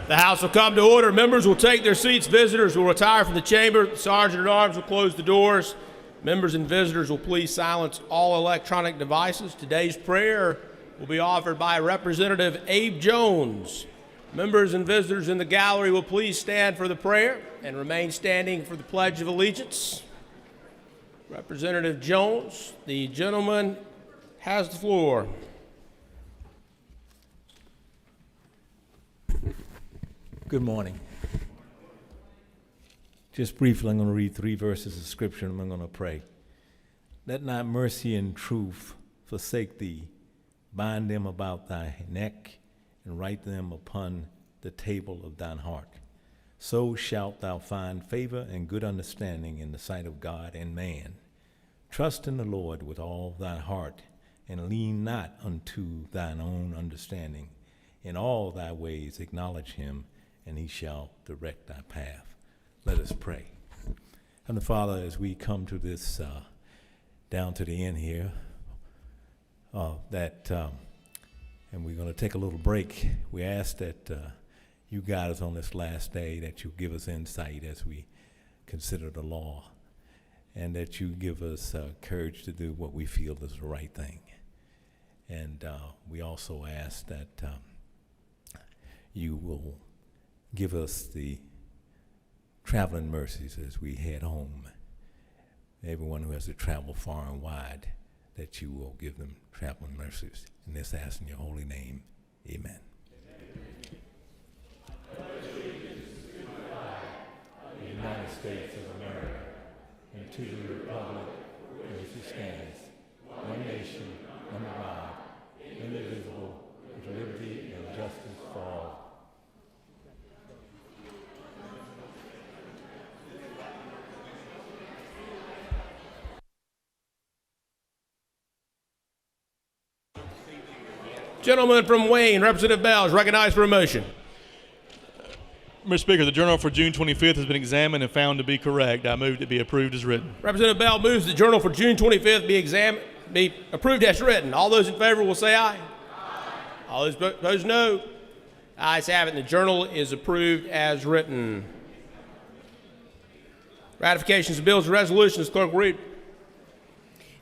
The House will come to order. Members will take their seats. Visitors will retire from the chamber. The Sergeant at Arms will close the doors. Members and visitors will please silence all electronic devices. Today's prayer will be offered by Representative Abe Jones. Members and visitors in the gallery will please stand for the prayer and remain standing for the Pledge of Allegiance. Representative Jones, the gentleman has the floor. Good morning. Just briefly, I'm going to read 3 verses of Scripture and I'm going to pray. Let not mercy and truth forsake thee. Bind them about thy neck and write them upon the table of thine heart. So shalt thou find favor and good understanding in the sight of God and man. Trust in the Lord with all thy heart and lean not unto thine own understanding. In all thy ways acknowledge him, and he shall direct thy path. Let us pray. Heavenly Father, as we come to this, down to the end here, and we're going to take a little break, we ask that you guide us on this last day, that you give us insight as we consider the law, and that you give us courage to do what we feel is the right thing. And we also ask that you will give us the traveling mercies as we head home. Everyone who has to travel far and wide, that you will give them traveling mercies. In this ask in your holy name, amen. The United States of America, and to the republic for which it stands, one nation, under God, indivisible, with liberty and justice for all. Gentleman from Wayne, Representative Bell, is recognized for a motion. Mr. Speaker, the Journal for June 25th has been examined and found to be correct. I move it be approved as written. Representative Bell moves the Journal for June 25th be approved as written. All those in favor will say aye. Aye. All those opposed, no. Ayes have it, and the Journal is approved as written. Ratifications of bills and resolutions. Clerk will read.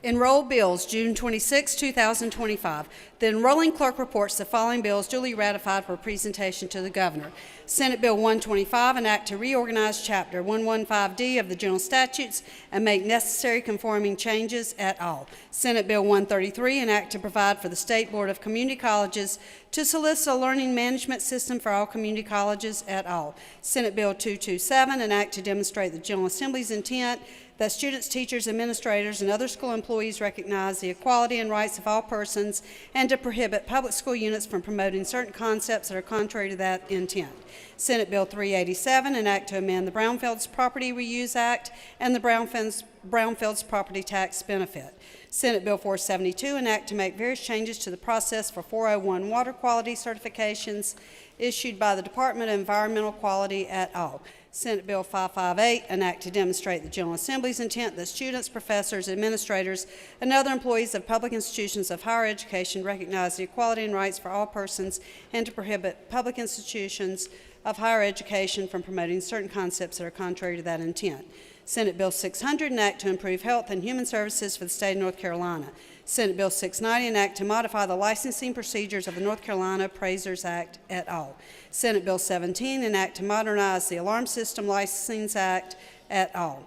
Enrolled bills, June 26, 2025. The enrolling clerk reports the following bills duly ratified for presentation to the Governor. Senate Bill 125, an act to reorganize Chapter 115D of the General Statutes and make necessary conforming changes et al. Senate Bill 133, an act to provide for the State Board of Community Colleges to solicit a learning management system for all community colleges et al. Senate Bill 227, an act to demonstrate the General Assembly's intent that students, teachers, administrators, and other school employees recognize the equality and rights of all persons and to prohibit public school units from promoting certain concepts that are contrary to that intent. Senate Bill 387, an act to amend the Brownfields Property Reuse Act and the Brownfields Property Tax Benefit. Senate Bill 472, an act to make various changes to the process for 401 water quality certifications issued by the Department of Environmental Quality et al. Senate Bill 558, an act to demonstrate the General Assembly's intent that students, professors, administrators, and other employees of public institutions of higher education recognize the equality and rights for all persons and to prohibit public institutions of higher education from promoting certain concepts that are contrary to that intent. Senate Bill 600, an act to improve health and human services for the state of North Carolina. Senate Bill 690, an act to modify the licensing procedures of the North Carolina Appraisers Act et al. Senate Bill 17, an act to modernize the Alarm System Licensing Act et al.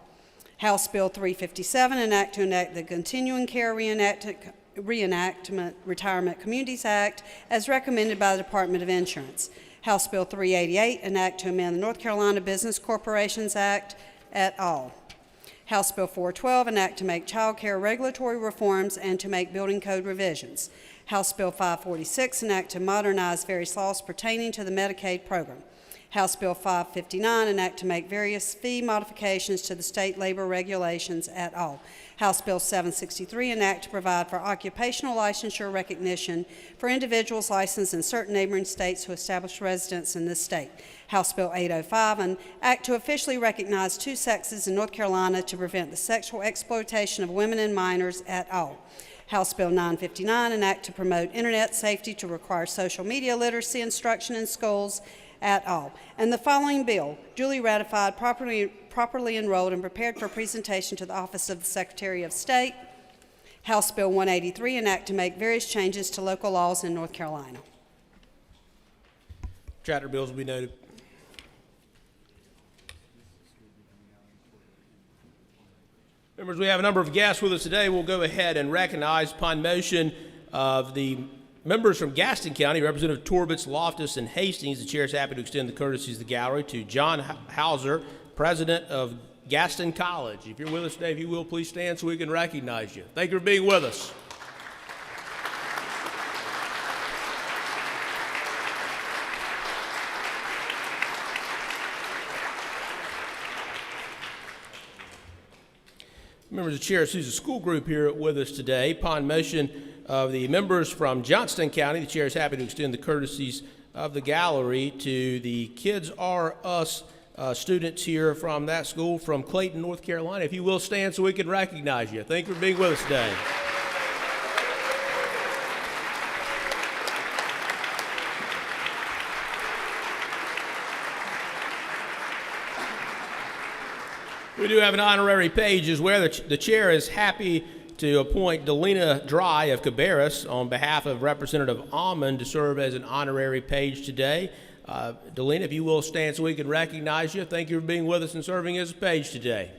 House Bill 357, an act to enact the Continuing Care Reenactment Retirement Communities Act as recommended by the Department of Insurance. House Bill 388, an act to amend the North Carolina Business Corporations Act et al. House Bill 412, an act to make child care regulatory reforms and to make building code revisions. House Bill 546, an act to modernize various laws pertaining to the Medicaid program. House Bill 559, an act to make various fee modifications to the state labor regulations et al. House Bill 763, an act to provide for occupational licensure recognition for individuals licensed in certain neighboring states who establish residence in this state. House Bill 805, an act to officially recognize 2 sexes in North Carolina to prevent the sexual exploitation of women and minors et al. House Bill 959, an act to promote internet safety to require social media literacy instruction in schools at all. And the following bill, duly ratified, properly enrolled, and prepared for presentation to the Office of the Secretary of State, House Bill 183, an act to make various changes to local laws in North Carolina. Chapter bills will be noted. Members, we have a number of guests with us today. We'll go ahead and recognize, upon motion of the members from Gaston County, Representative Torbitz, Loftus, and Hastings, the chair is happy to extend the courtesies of the gallery to John Hauser, president of Gaston College. If you're with us today, if you will, please stand so we can recognize you. Thank you for being with us. Members of the Chair sees a school group here with us today. Upon motion of the members from Johnston County, the chair is happy to extend the courtesies of the gallery to the Kids Are Us students here from that school from Clayton, North Carolina. If you will stand so we can recognize you. Thank you for being with us today. We do have an honorary page as well. The chair is happy to appoint Delina Dry of Cabarrus on behalf of Representative Almond to serve as an honorary page today. Delina, if you will stand so we can recognize you. Thank you for being with us and serving as a page today.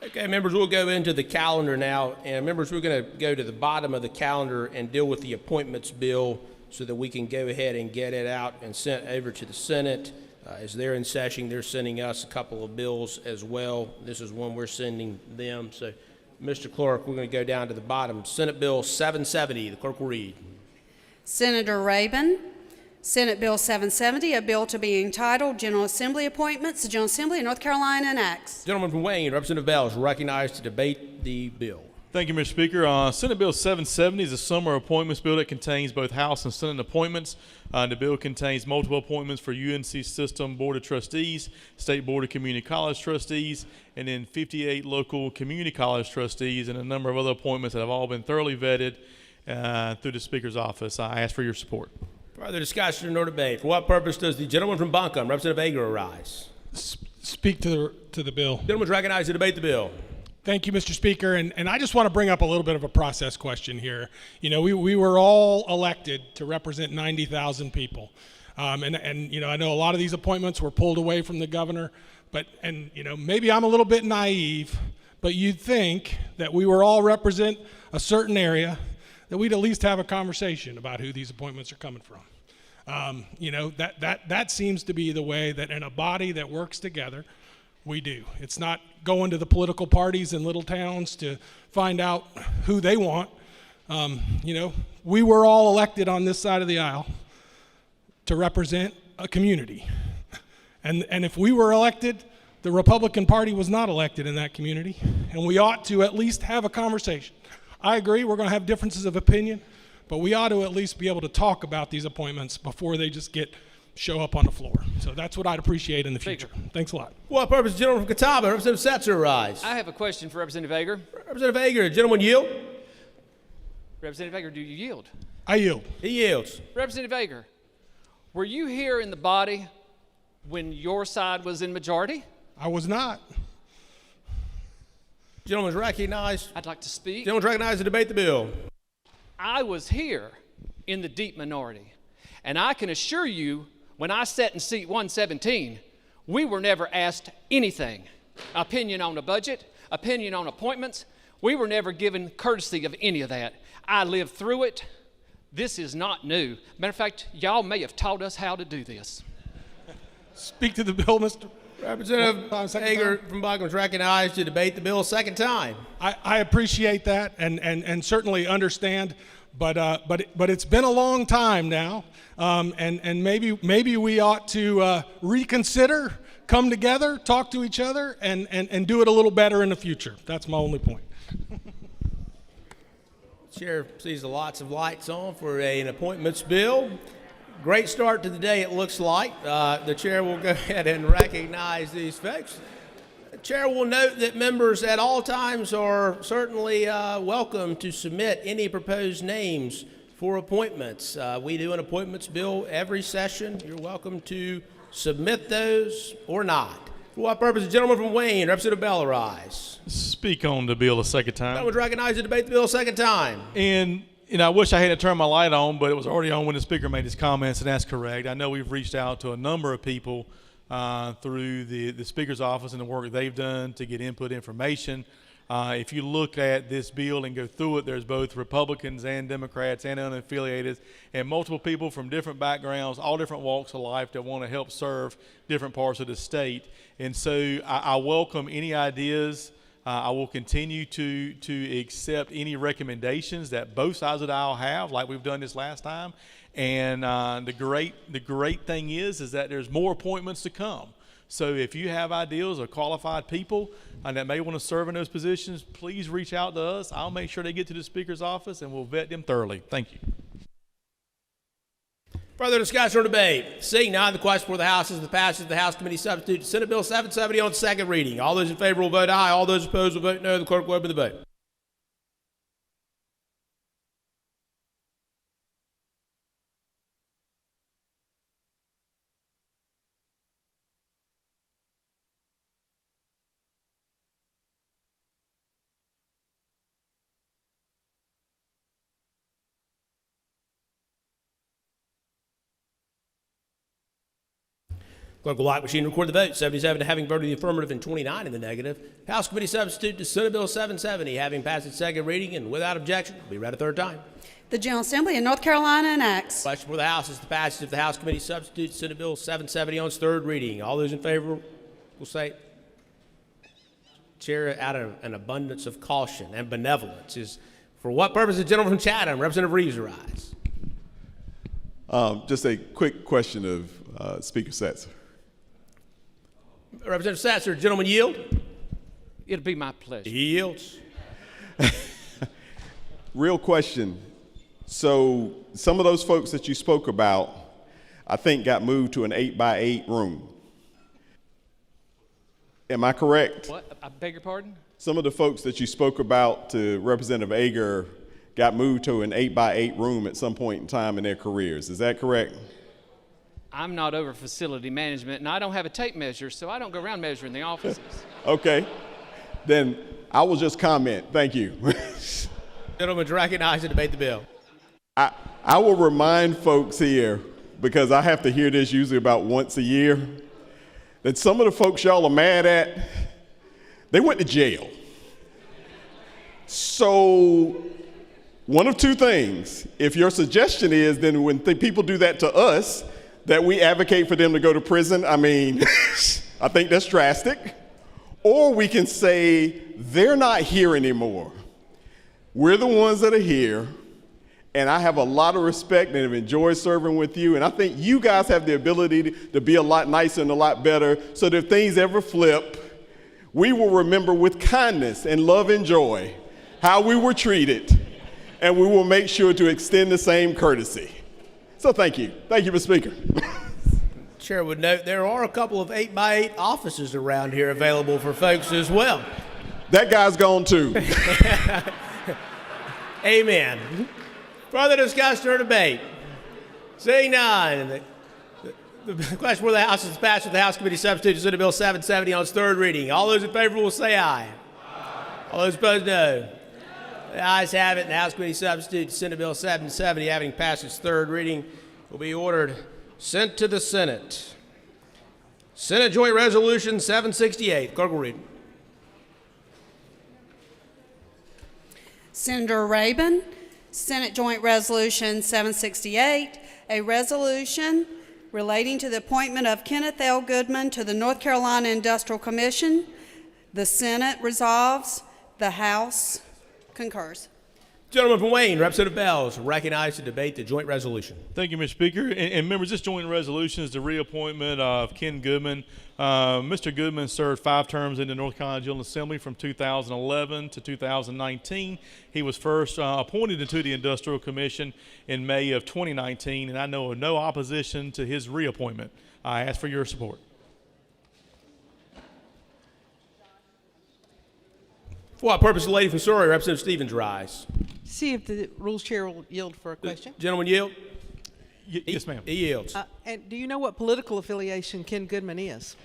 Okay, members, we'll go into the calendar now. And members, we're going to go to the bottom of the calendar and deal with the appointments bill so that we can go ahead and get it out and sent over to the Senate. As they're in session, they're sending us a couple of bills as well. This is one we're sending them. So, Mr. Clerk, we're going to go down to the bottom. Senate Bill 770. The clerk will read. Senator Rabin. Senate Bill 770, a bill to be entitled General Assembly Appointments. The General Assembly of North Carolina enacts. Gentleman from Wayne, Representative Bell, is recognized to debate the bill. Thank you, Mr. Speaker. Senate Bill 770 is a summer appointments bill that contains both House and Senate appointments. The bill contains multiple appointments for UNC System Board of Trustees, State Board of Community College Trustees, and then 58 local community college trustees, and a number of other appointments that have all been thoroughly vetted through the Speaker's office. I ask for your support. Further discussion or debate. For what purpose does the gentleman from Buncombe, Representative Ager, arise? Speak to the bill. Gentleman is recognized to debate the bill. Thank you, Mr. Speaker. And I just want to bring up a little bit of a process question here. You know, we were all elected to represent 90,000 people. And you know, I know a lot of these appointments were pulled away from the governor. And you know, maybe I'm a little bit naive, but you'd think that we were all represent a certain area, that we'd at least have a conversation about who these appointments are coming from. You know, that seems to be the way that in a body that works together, we do. It's not going to the political parties in little towns to find out who they want. You know, we were all elected on this side of the aisle to represent a community. And if we were elected, the Republican Party was not elected in that community, and we ought to at least have a conversation. I agree, we're going to have differences of opinion, but we ought to at least be able to talk about these appointments before they just show up on the floor. So that's what I'd appreciate in the future. Thanks a lot. For what purpose, gentleman from Catawba, Representative Setzer, rise? I have a question for Representative Ager. Representative Ager, gentleman yield? Representative Ager, do you yield? I yield. He yields. Representative Ager, were you here in the body when your side was in majority? I was not. Gentleman is recognized. I'd like to speak. Gentleman is recognized to debate the bill. I was here in the deep minority, and I can assure you, when I sat in seat 117, we were never asked anything. Opinion on the budget, opinion on appointments. We were never given courtesy of any of that. I lived through it. This is not new. Matter of fact, y'all may have taught us how to do this. Speak to the bill, Mr. Representative Ager from Buncombe is recognized to debate the bill a second time. I appreciate that and certainly understand, but it's been a long time now, and maybe we ought to reconsider, come together, talk to each other, and do it a little better in the future. That's my only point. Chair sees lots of lights on for an appointments bill. Great start to the day, it looks like. The chair will go ahead and recognize these folks. Chair will note that members at all times are certainly welcome to submit any proposed names for appointments. We do an appointments bill every session. You're welcome to submit those or not. For what purpose? The gentleman from Wayne, Representative Bell, rise. Speak on the bill a second time. Gentleman recognized to debate the bill a second time. And I wish I hadn't turned my light on, but it was already on when the speaker made his comments, and that's correct. I know we've reached out to a number of people through the speaker's office and the work they've done to get input information. If you look at this bill and go through it, there's both Republicans and Democrats and unaffiliated and multiple people from different backgrounds, all different walks of life that want to help serve different parts of the state. And so I welcome any ideas. I will continue to accept any recommendations that both sides of the aisle have, like we've done this last time. And the great thing is that there's more appointments to come. So if you have ideas or qualified people that may want to serve in those positions, please reach out to us. I'll make sure they get to the speaker's office, and we'll vet them thoroughly. Thank you. Further discussion or debate? Seeing none, the question for the House is the passage of the House Committee Substitute to Senate Bill 770 on second reading. All those in favor will vote aye. All those opposed will vote no. The clerk will open the vote. Clerk will lock machine record the vote. 77 having voted the affirmative and 29 in the negative. House Committee Substitute to Senate Bill 770 having passed its second reading and without objection will be read a third time. The General Assembly of North Carolina enacts. Question for the House is the passage of the House Committee Substitute to Senate Bill 770 on its third reading. All those in favor will say. Chair, out of an abundance of caution and benevolence, is for what purpose the gentleman from Chatham, Representative Reeves, rise. Just a quick question of Speaker Setzer. Representative Sasser, gentleman yield? It'll be my pleasure. He yields. Real question. So some of those folks that you spoke about, I think got moved to an 8x8 room. Am I correct? What? I beg your pardon? Some of the folks that you spoke about to Representative Ager got moved to an 8x8 room at some point in time in their careers. Is that correct? I'm not over facility management, and I don't have a tape measure, so I don't go around measuring the offices. Okay. Then I will just comment. Thank you. Gentleman to recognize and debate the bill. I will remind folks here, because I have to hear this usually about once a year, that some of the folks y'all are mad at, they went to jail. So one of two things. If your suggestion is then when people do that to us, that we advocate for them to go to prison, I mean, I think that's drastic. Or we can say, they're not here anymore. We're the ones that are here, and I have a lot of respect and have enjoyed serving with you, and I think you guys have the ability to be a lot nicer and a lot better, so that if things ever flip, we will remember with kindness and love and joy how we were treated, and we will make sure to extend the same courtesy. So thank you. Thank you, Mr. Speaker. Chair would note there are a couple of 8x8 offices around here available for folks as well. That guy's gone too. Amen. Further discussion or debate? Seeing none, the question for the House is passed with the House Committee Substitute to Senate Bill 770 on its third reading. All those in favor will say aye. All those opposed, no. The ayes have it, and the House Committee Substitute to Senate Bill 770, having passed its third reading, will be ordered sent to the Senate. Senate Joint Resolution 768. Clerk will read. Senator Rabin, Senate Joint Resolution 768, a resolution relating to the appointment of Kenneth L. Goodman to the North Carolina Industrial Commission. The Senate resolves, the House concurs. Gentleman from Wayne, Representative Bell, is recognized to debate the joint resolution. Thank you, Mr. Speaker. And members, this joint resolution is the reappointment of Ken Goodman. Mr. Goodman served 5 terms in the North Carolina General Assembly from 2011 to 2019. He was first appointed into the Industrial Commission in May of 2019, and I know of no opposition to his reappointment. I ask for your support. For what purpose, the lady from Surrey, Representative Stevens, rise. See if the rules chair will yield for a question. Gentleman yield. Yes, ma'am. He yields. And do you know what political affiliation Ken Goodman is?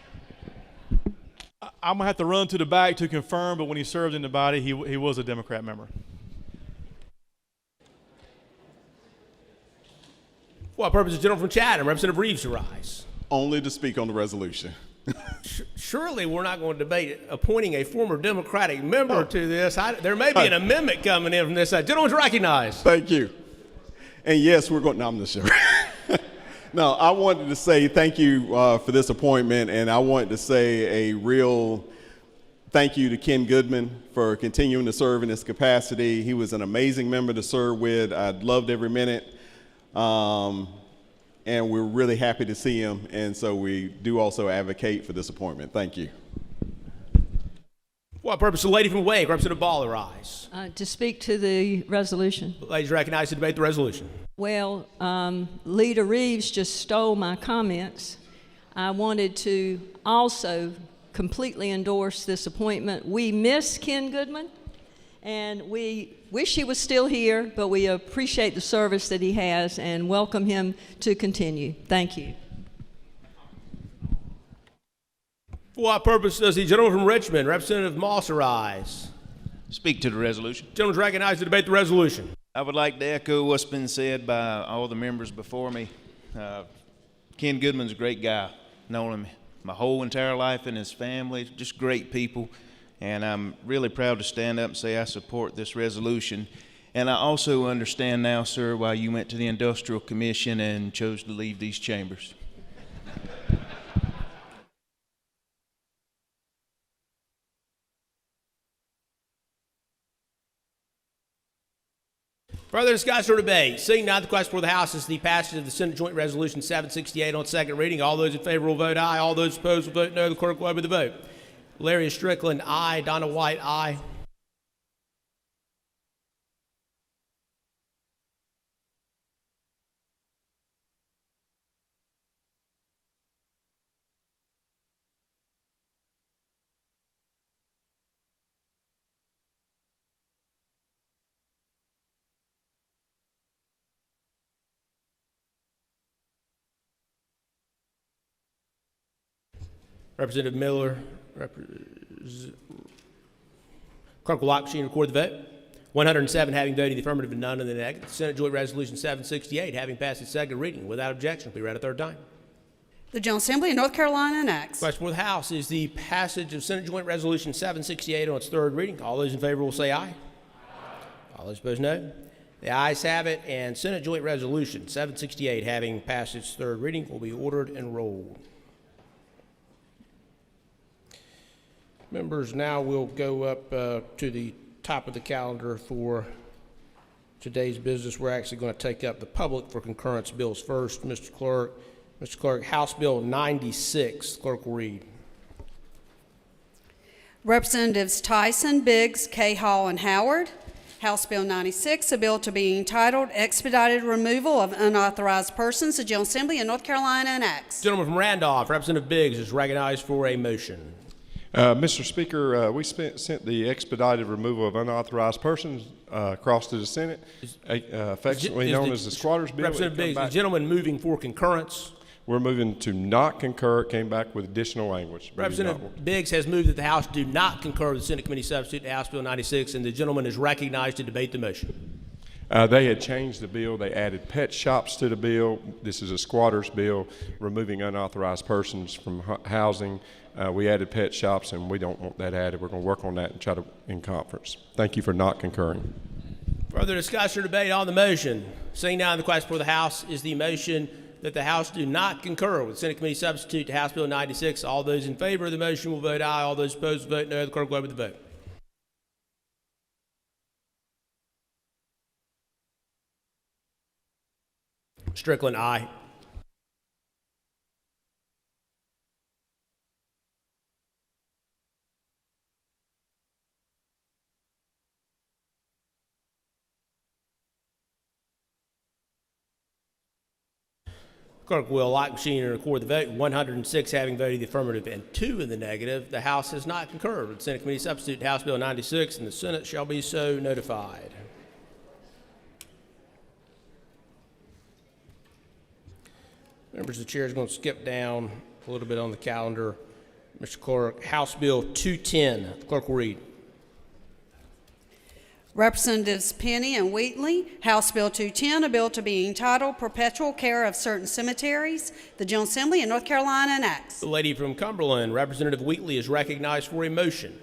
I'm going to have to run to the back to confirm, but when he served in the body, he was a Democrat member. For what purpose, the gentleman from Chatham, Representative Reeves, rise. Only to speak on the resolution. Surely we're not going to debate appointing a former Democratic member to this. There may be an amendment coming in from this side. Gentleman's recognized. Thank you. And yes, we're going. No, I'm not sure. No, I wanted to say thank you for this appointment, and I wanted to say a real thank you to Ken Goodman for continuing to serve in this capacity. He was an amazing member to serve with. I loved every minute. And we're really happy to see him, and so we do also advocate for this appointment. Thank you. For what purpose, the lady from Wake, Representative Ball, rise. To speak to the resolution. The lady's recognized to debate the resolution. Well, Leader Reeves just stole my comments. I wanted to also completely endorse this appointment. We miss Ken Goodman, and we wish he was still here, but we appreciate the service that he has and welcome him to continue. Thank you. For what purpose does the gentleman from Richmond, Representative Moss, rise? Speak to the resolution. Gentleman's recognized to debate the resolution. I would like to echo what's been said by all the members before me. Ken Goodman's a great guy. Known him my whole entire life and his family, just great people. And I'm really proud to stand up and say I support this resolution. And I also understand now, sir, why you went to the Industrial Commission and chose to leave these chambers. Further discussion or debate? Seeing none, the question before the House is the passage of the Senate Joint Resolution 768 on second reading. All those in favor will vote aye. All those opposed will vote no. The clerk will open the vote. Larry Strickland, aye. Donna White, aye. Representative Miller, clerk will lock machine and record the vote. 107 having voted in the affirmative and none in the negative. Senate Joint Resolution 768 having passed its second reading without objection will be read a third time. The General Assembly of North Carolina enacts. Question for the House is the passage of Senate Joint Resolution 768 on its third reading. All those in favor will say aye. All those opposed, no. The ayes have it, and Senate Joint Resolution 768 having passed its third reading will be ordered and rolled. Members, now we'll go up to the top of the calendar for today's business. We're actually going to take up the public for concurrence bills first. Mr. Clerk, House Bill 96, clerk will read. Representatives Tyson, Biggs, K. Hall, and Howard. House Bill 96, a bill to be entitled Expedited Removal of Unauthorized Persons. The General Assembly of North Carolina enacts. Gentleman from Randolph, Representative Biggs, is recognized for a motion. Mr. Speaker, we sent the expedited removal of unauthorized persons across to the Senate, affectionately known as the Squatters Bill. Representative Biggs, the gentleman moving for concurrence. We're moving to not concur. It came back with additional language. Representative Biggs has moved that the House do not concur with the Senate Committee substitute to House Bill 96, and the gentleman is recognized to debate the motion. They had changed the bill. They added pet shops to the bill. This is a squatters bill, removing unauthorized persons from housing. We added pet shops, and we don't want that added. We're going to work on that and try to in conference. Thank you for not concurring. Further discussion or debate on the motion? Seeing none, the question before the House is the motion that the House do not concur with the Senate Committee substitute to House Bill 96. All those in favor of the motion will vote aye. All those opposed will vote no. The clerk will open the vote. Strickland, aye. Clerk will lock machine and record the vote. 106 having voted the affirmative and 2 in the negative. The House has not concurred with the Senate Committee Substitute to House Bill 96, and the Senate shall be so notified. Members, the chair is going to skip down a little bit on the calendar. Mr. Clerk, House Bill 210. The clerk will read. Representatives Penny and Wheatley, House Bill 210, a bill to be entitled Perpetual Care of Certain Cemeteries, the General Assembly of North Carolina enacts. The lady from Cumberland, Representative Wheatley, is recognized for a motion.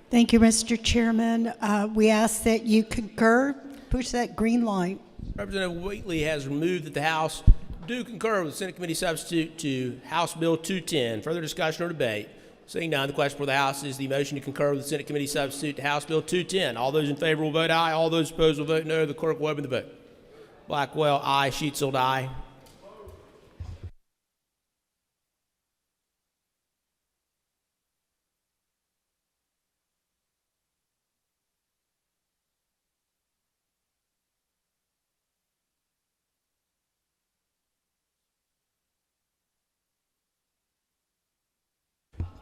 Thank you, Mr. Chairman. We ask that you concur. Push that green light. Representative Wheatley has moved that the House do concur with the Senate Committee Substitute to House Bill 210. Further discussion or debate? Seeing none, the question for the House is the motion to concur with the Senate Committee Substitute to House Bill 210. All those in favor will vote aye. All those opposed will vote no. The clerk will open the vote. Blackwell, aye. Sheetzold, aye.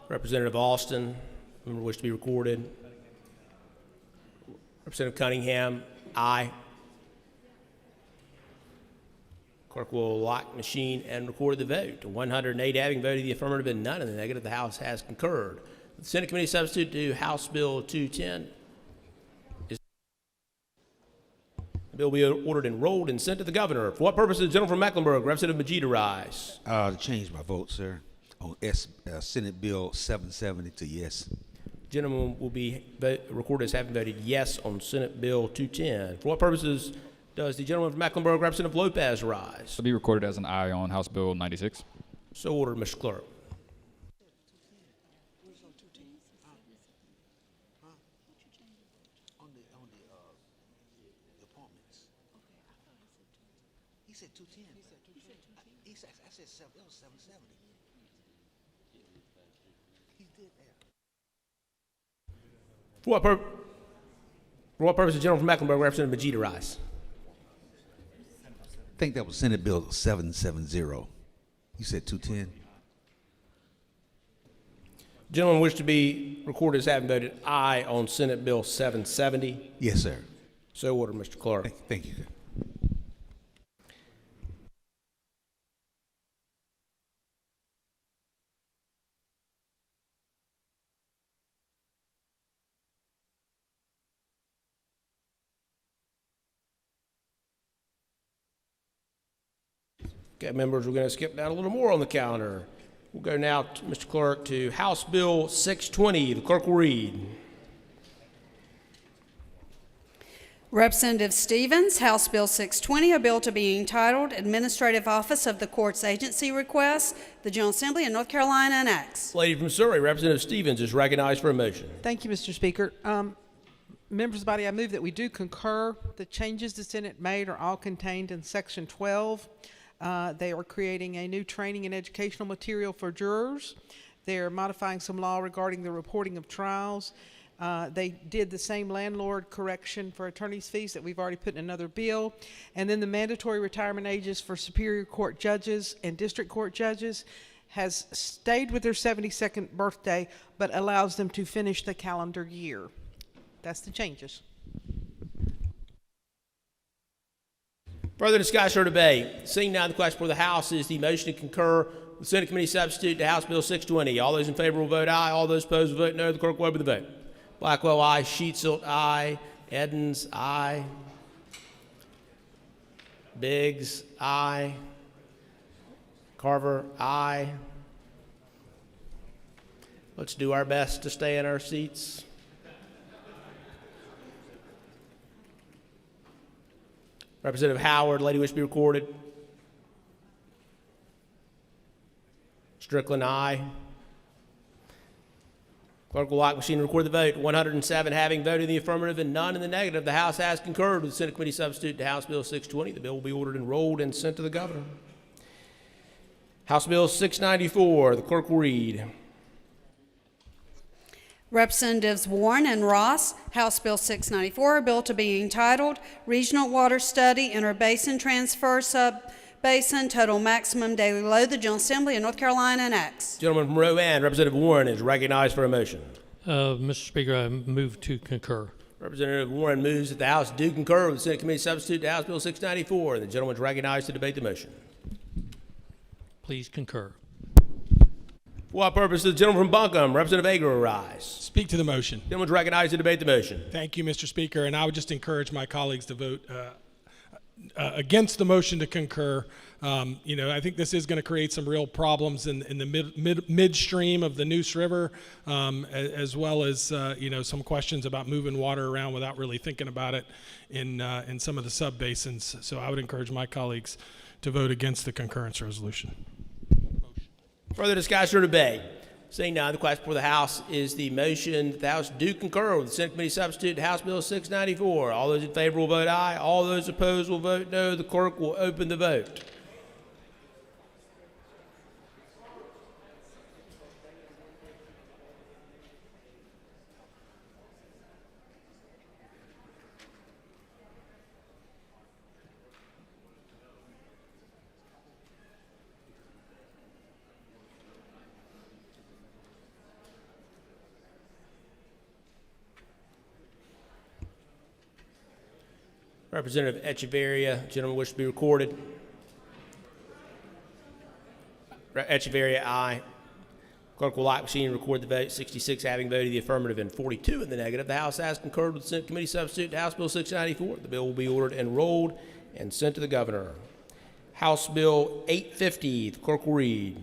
Representative Austin, member wish to be recorded. Representative Cunningham, aye. Clerk will lock machine and record the vote. 108 having voted the affirmative and none in the negative. The House has concurred. The Senate Committee Substitute to House Bill 210 is the bill will be ordered and rolled and sent to the governor. For what purpose does the gentleman from Mecklenburg, Representative Majid, arise? To change my vote, sir, on Senate Bill 770 to yes. Gentleman will be recorded as having voted yes on Senate Bill 210. For what purposes does the gentleman from Mecklenburg, Representative Lopez, rise? To be recorded as an aye on House Bill 96. So ordered, Mr. Clerk. He said 210. I said 770. He did that. For what purpose does the gentleman from Mecklenburg, Representative Majid, arise? I think that was Senate Bill 770. You said 210? Gentleman wish to be recorded as having voted aye on Senate Bill 770. Yes, sir. So ordered, Mr. Clerk. Thank you. Okay, members, we're going to skip down a little more on the calendar. We'll go now, Mr. Clerk, to House Bill 620. The clerk will read. Representative Stevens, House Bill 620, a bill to be entitled Administrative Office of the Court's Agency Requests, the General Assembly of North Carolina enacts. Lady from Surrey, Representative Stevens, is recognized for a motion. Thank you, Mr. Speaker. Members of the body, I move that we do concur. The changes the Senate made are all contained in Section 12. They are creating a new training and educational material for jurors. They're modifying some law regarding the reporting of trials. They did the same landlord correction for attorney's fees that we've already put in another bill. And then the mandatory retirement ages for Superior Court judges and District Court judges has stayed with their 72nd birthday, but allows them to finish the calendar year. That's the changes. Further discussion or debate? Seeing none, the question for the House is the motion to concur with the Senate Committee Substitute to House Bill 620. All those in favor will vote aye. All those opposed will vote no. The clerk will open the vote. Blackwell, aye. Sheetzold, aye. Edens, aye. Biggs, aye. Carver, aye. Let's do our best to stay in our seats. Representative Howard, lady wish to be recorded. Strickland, aye. Clerk will lock machine and record the vote. 107 having voted in the affirmative and none in the negative. The House has concurred with the Senate Committee Substitute to House Bill 620. The bill will be ordered and rolled and sent to the governor. House Bill 694, the clerk will read. Representatives Warren and Ross, House Bill 694, a bill to be entitled Regional Water Study Interbasin Transfer basin, total maximum daily load. The General Assembly of North Carolina enacts. Gentleman from Rowan, Representative Warren is recognized for a motion. Mr. Speaker, I move to concur. Representative Warren moves that the House do concur with the Senate Committee substitute to House Bill 694. The gentleman is recognized to debate the motion. Please concur. For what purpose does the gentleman from Buncombe, Representative Agar, rise? Speak to the motion. The gentleman is recognized to debate the motion. Thank you, Mr. Speaker, and I would just encourage my colleagues to vote against the motion to concur. I think this is going to create some real problems in the midstream of the Neuse River, as well as some questions about moving water around without really thinking about it in some of the sub-basins. So I would encourage my colleagues to vote against the concurrence resolution. Further discussion or debate? Seeing none, the question before the House is the motion that the House do concur with the Senate Committee substitute to House Bill 694. All those in favor will vote aye. All those opposed will vote no. The clerk will open the vote. Representative Echeverria, gentleman wish to be recorded. Echeverria, aye. Clerk will lock machine and record the vote. 66 having voted the affirmative and 42 in the negative. The House has concurred with the Senate Committee substitute to House Bill 694. The bill will be ordered and rolled and sent to the governor. House Bill 850, the clerk will read.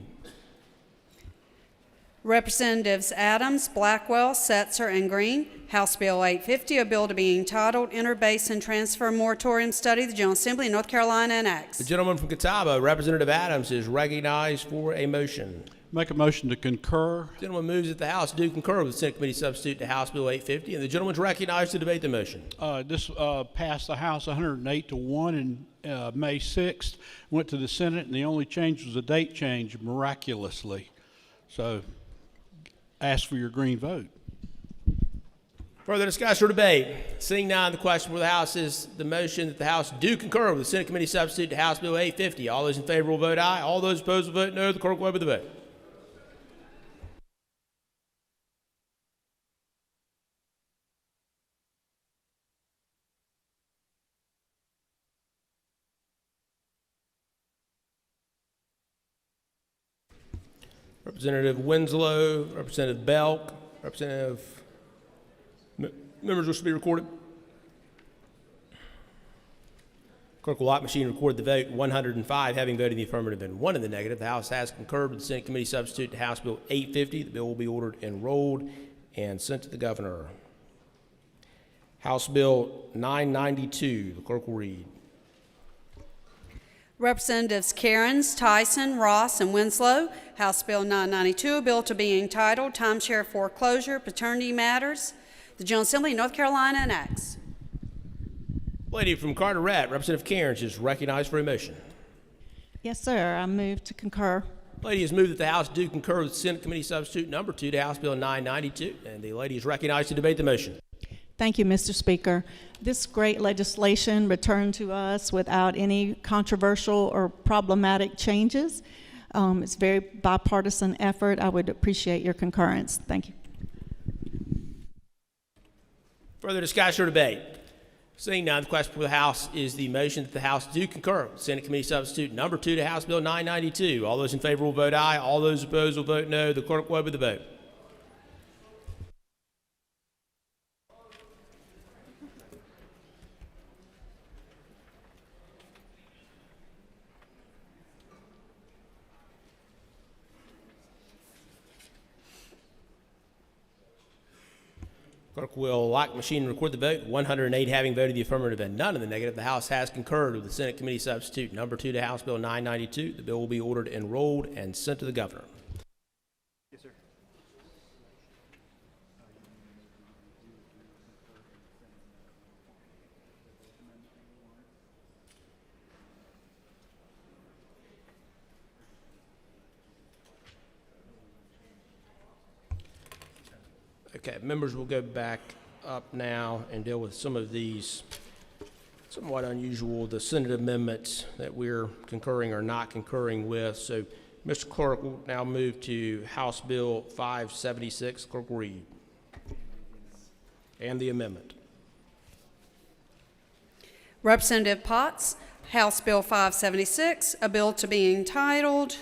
Representatives Adams, Blackwell, Setzer, and Green. House Bill 850, a bill to be entitled Interbasin Transfer Moratorium Study. The General Assembly of North Carolina enacts. The gentleman from Catawba, Representative Adams, is recognized for a motion. Make a motion to concur. The gentleman moves that the House do concur with the Senate Committee substitute to House Bill 850, and the gentleman is recognized to debate the motion. This passed the House 108 to 1 in May 6th, went to the Senate, and the only change was a date change, miraculously. So ask for your green vote. Further discussion or debate? Seeing none, the question for the House is the motion that the House do concur with the Senate Committee substitute to House Bill 850. All those in favor will vote aye. All those opposed will vote no. The clerk will open the vote. Representative Winslow, Representative Belk, members wish to be recorded. Clerk will lock machine and record the vote. 105 having voted in the affirmative and 1 in the negative. The House has concurred with the Senate Committee substitute to House Bill 850. The bill will be ordered and rolled and sent to the governor. House Bill 992, the clerk will read. Representatives Cairns, Tyson, Ross, and Winslow. House Bill 992, a bill to be entitled Timeshare Foreclosure, Paternity Matters. The General Assembly of North Carolina enacts. Lady from Carteret, Representative Cairns, is recognized for a motion. Yes, sir. I move to concur. Lady has moved that the House do concur with Senate Committee substitute number 2 to House Bill 992, and the lady is recognized to debate the motion. Thank you, Mr. Speaker. This great legislation returned to us without any controversial or problematic changes. It's a very bipartisan effort. I would appreciate your concurrence. Thank you. Further discussion or debate? Seeing none, the question for the House is the motion that the House do concur with Senate Committee substitute number 2 to House Bill 992. All those in favor will vote aye. All those opposed will vote no. The clerk will open the vote. Clerk will lock machine and record the vote. 108 having voted the affirmative and none in the negative. The House has concurred with the Senate Committee substitute number 2 to House Bill 992. The bill will be ordered and rolled and sent to the governor. Yes, sir. Okay, members will go back up now and deal with some of these somewhat unusual, the Senate amendments that we're concurring or not concurring with. So, Mr. Clerk will now move to House Bill 576. Clerk will read. And the amendment. Representative Potts, House Bill 576, a bill to be entitled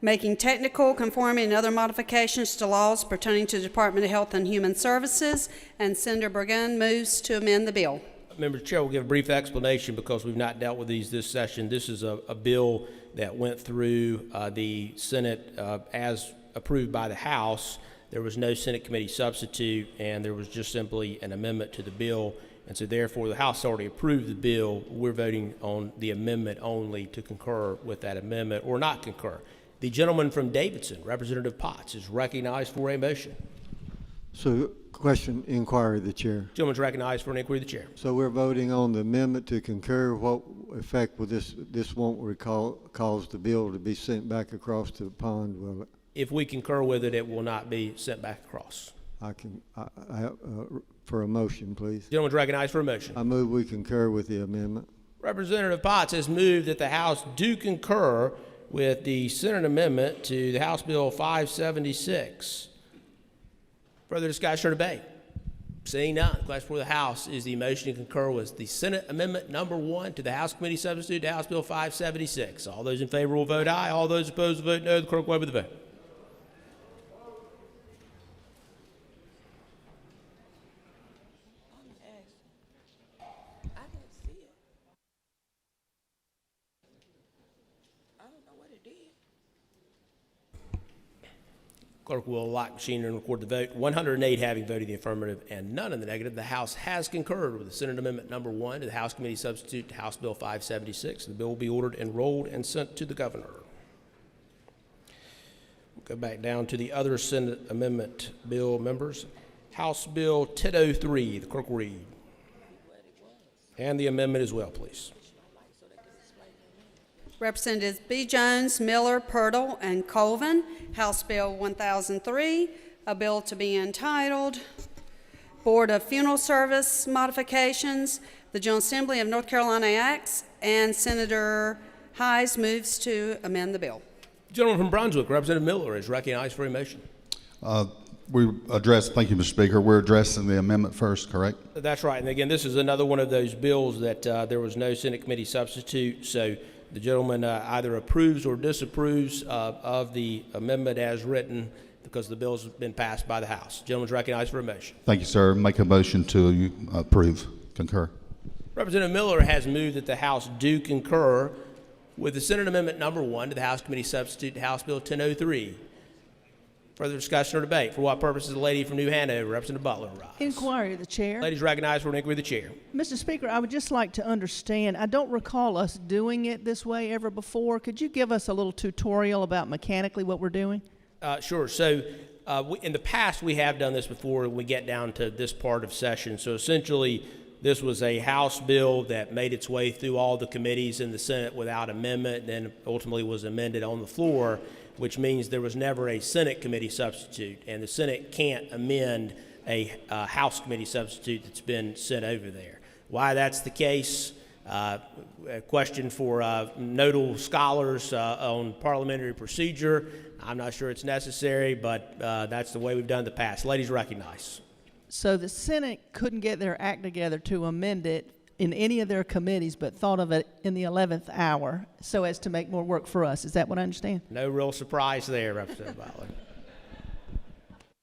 Making Technical, Conforming, and Other Modifications to Laws Pertaining to the Department of Health and Human Services, and Senator Burgon moves to amend the bill. Member Chair will give a brief explanation because we've not dealt with these this session. This is a bill that went through the Senate as approved by the House. There was no Senate committee substitute, and there was just simply an amendment to the bill. And so therefore, the House already approved the bill. We're voting on the amendment only to concur with that amendment or not concur. The gentleman from Davidson, Representative Potts, is recognized for a motion. So, question, inquiry of the chair. Gentleman's recognized for an inquiry of the chair. So we're voting on the amendment to concur. What effect will this won't cause the bill to be sent back across the pond, will it? If we concur with it, it will not be sent back across. For a motion, please. Gentleman's recognized for a motion. I move we concur with the amendment. Representative Potts has moved that the House do concur with the Senate amendment to the House Bill 576. Further discussion or debate? Seeing none, the question for the House is the motion to concur with the Senate amendment number 1 to the House Committee substitute to House Bill 576. All those in favor will vote aye. All those opposed will vote no. The clerk will open the vote. Clerk will lock machine and record the vote. 108 having voted in the affirmative and none in the negative. The House has concurred with the Senate Amendment number 1 to the House Committee substitute to House Bill 576. The bill will be ordered, enrolled, and sent to the governor. We'll go back down to the other Senate Amendment bill members. House Bill 1003. The clerk will read. And the amendment as well, please. Representatives B. Jones, Miller, Purtle, and Colvin. House Bill 1003, a bill to be entitled Board of Funeral Service Modifications. The General Assembly of North Carolina acts, and Senator Hayes moves to amend the bill. Gentleman from Brunswick, Representative Miller, is recognized for a motion. Thank you, Mr. Speaker. We're addressing the amendment first, correct? That's right. And again, this is another one of those bills that there was no Senate committee substitute. So the gentleman either approves or disapproves of the amendment as written because the bill has been passed by the House. The gentleman's recognized for a motion. Thank you, sir. Make a motion to approve, concur. Representative Miller has moved that the House do concur with the Senate Amendment number 1 to the House Committee substitute to House Bill 1003. Further discussion or debate? For what purpose is the lady from New Hanover, Representative Butler, rise? Inquiry of the chair. Ladies recognized for an inquiry of the chair. Mr. Speaker, I would just like to understand, I don't recall us doing it this way ever before. Could you give us a little tutorial about mechanically what we're doing? Sure. So in the past, we have done this before when we get down to this part of session. So essentially, this was a House bill that made its way through all the committees in the Senate without amendment, and then ultimately was amended on the floor, which means there was never a Senate committee substitute, and the Senate can't amend a House committee substitute that's been sent over there. Why that's the case, a question for nodal scholars on parliamentary procedure. I'm not sure it's necessary, but that's the way we've done it in the past. Ladies recognized. So the Senate couldn't get their act together to amend it in any of their committees, but thought of it in the 11th hour so as to make more work for us. Is that what I understand? No real surprise there, Representative Butler.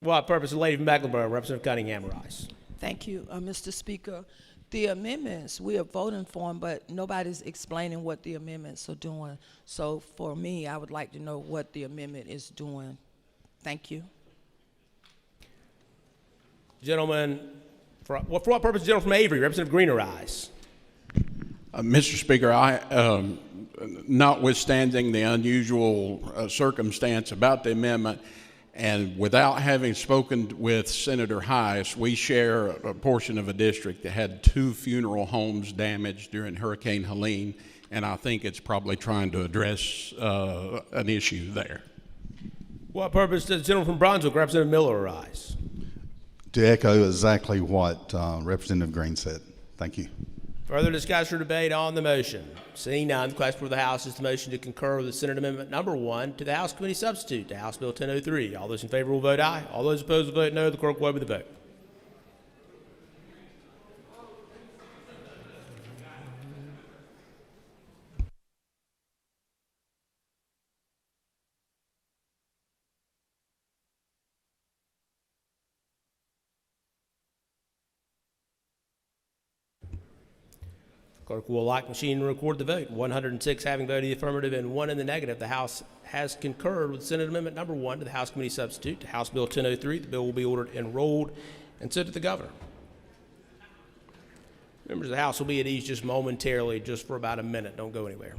What purpose, the lady from Mecklenburg, Representative Cunningham, rise. Thank you, Mr. Speaker. The amendments, we are voting for them, but nobody's explaining what the amendments are doing. So for me, I would like to know what the amendment is doing. Thank you. Gentleman, for what purpose, gentleman from Avery, Representative Green, rise. Mr. Speaker, notwithstanding the unusual circumstance about the amendment, and without having spoken with Senator Hayes, we share a portion of a district that had 2 funeral homes damaged during Hurricane Helene, and I think it's probably trying to address an issue there. What purpose does the gentleman from Brunswick, Representative Miller, rise? To echo exactly what Representative Green said. Thank you. Further discussion or debate on the motion? Seeing none, the question for the House is the motion to concur with the Senate Amendment Number 1 to the House Committee Substitute to House Bill 1003. All those in favor will vote aye. All those opposed will vote no. The clerk will open the vote. Clerk will lock the machine and record the vote. 106 having voted the affirmative and 1 in the negative. The House has concurred with Senate Amendment Number 1 to the House Committee Substitute to House Bill 1003. The bill will be ordered enrolled and sent to the governor. Members of the House will be at ease just momentarily, just for about a minute. Don't go anywhere.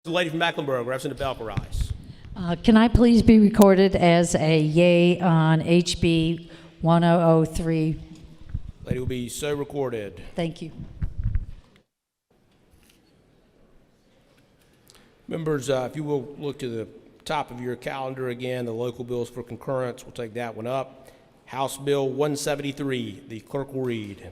The lady from Mecklenburg, Representative Belker, rise. Can I please be recorded as a yay on HB 1003? Lady will be so recorded. Thank you. Members, if you will look to the top of your calendar again, the local bills for concurrence, we'll take that one up. House Bill 173, the clerk will read.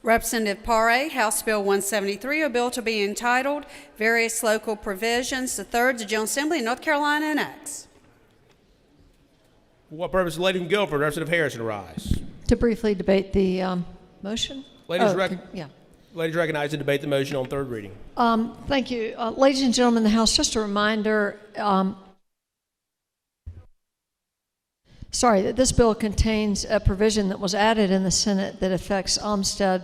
Representative Paré, House Bill 173, a bill to be entitled Various Local Provisions, the third the General Assembly of North Carolina enacts. For what purpose, the lady from Guilford, Representative Harrison, rise. To briefly debate the motion? Ladies, Yeah. ladies recognized to debate the motion on third reading. Thank you. Ladies and gentlemen of the House, just a reminder, that this bill contains a provision that was added in the Senate that affects Olmsted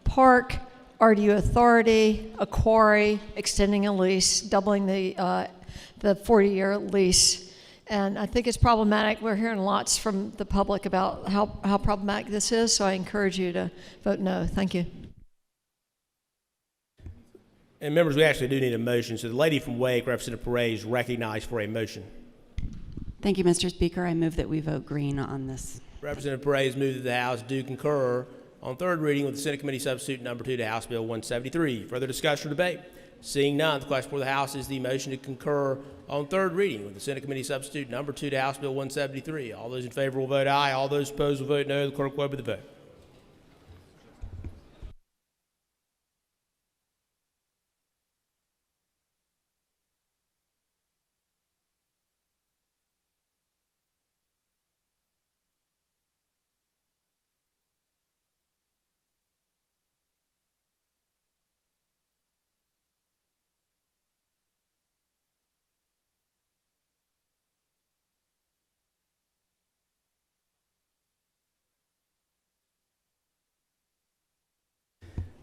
Park, RDU authority, a quarry, extending a lease, doubling the 40-year lease. And I think it's problematic. We're hearing lots from the public about how problematic this is, so I encourage you to vote no. Thank you. And members, we actually do need a motion. So the lady from Wake, Representative Paré, is recognized for a motion. Thank you, Mr. Speaker. I move that we vote green on this. Representative Paré has moved that the House do concur on third reading with the Senate Committee Substitute Number 2 to House Bill 173. Further discussion or debate? Seeing none, the question for the House is the motion to concur on third reading with the Senate Committee Substitute Number 2 to House Bill 173. All those in favor will vote aye. All those opposed will vote no. The clerk will open the vote.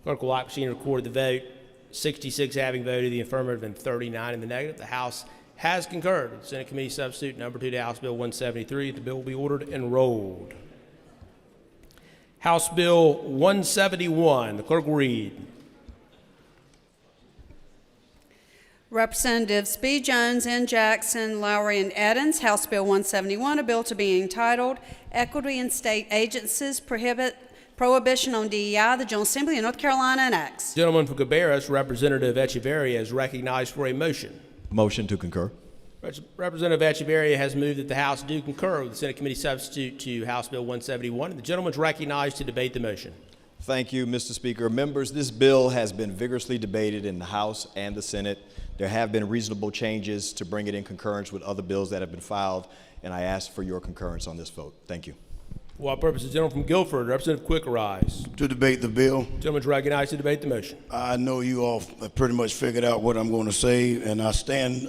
Clerk will lock the machine and record the vote. 66 having voted the affirmative and 39 in the negative. The House has concurred with the Senate Committee Substitute Number 2 to House Bill 173. The bill will be ordered enrolled. House Bill 171. The clerk will read. Representatives B. Jones, N. Jackson, Lowry, and Edens, House Bill 171, a bill to be entitled Equity in State Agencies Prohibition on DEI, the General Assembly of North Carolina enacts. Gentleman from Cabarrus, Representative Echeverria, is recognized for a motion. Motion to concur. Representative Echeverria has moved that the House do concur with the Senate Committee Substitute to House Bill 171. And the gentleman is recognized to debate the motion. Thank you, Mr. Speaker. Members, this bill has been vigorously debated in the House and the Senate. There have been reasonable changes to bring it in concurrence with other bills that have been filed, and I ask for your concurrence on this vote. Thank you. For what purpose, the gentleman from Guilford, Representative Quick, rise. To debate the bill. Gentleman is recognized to debate the motion. I know you all have pretty much figured out what I'm going to say, and I stand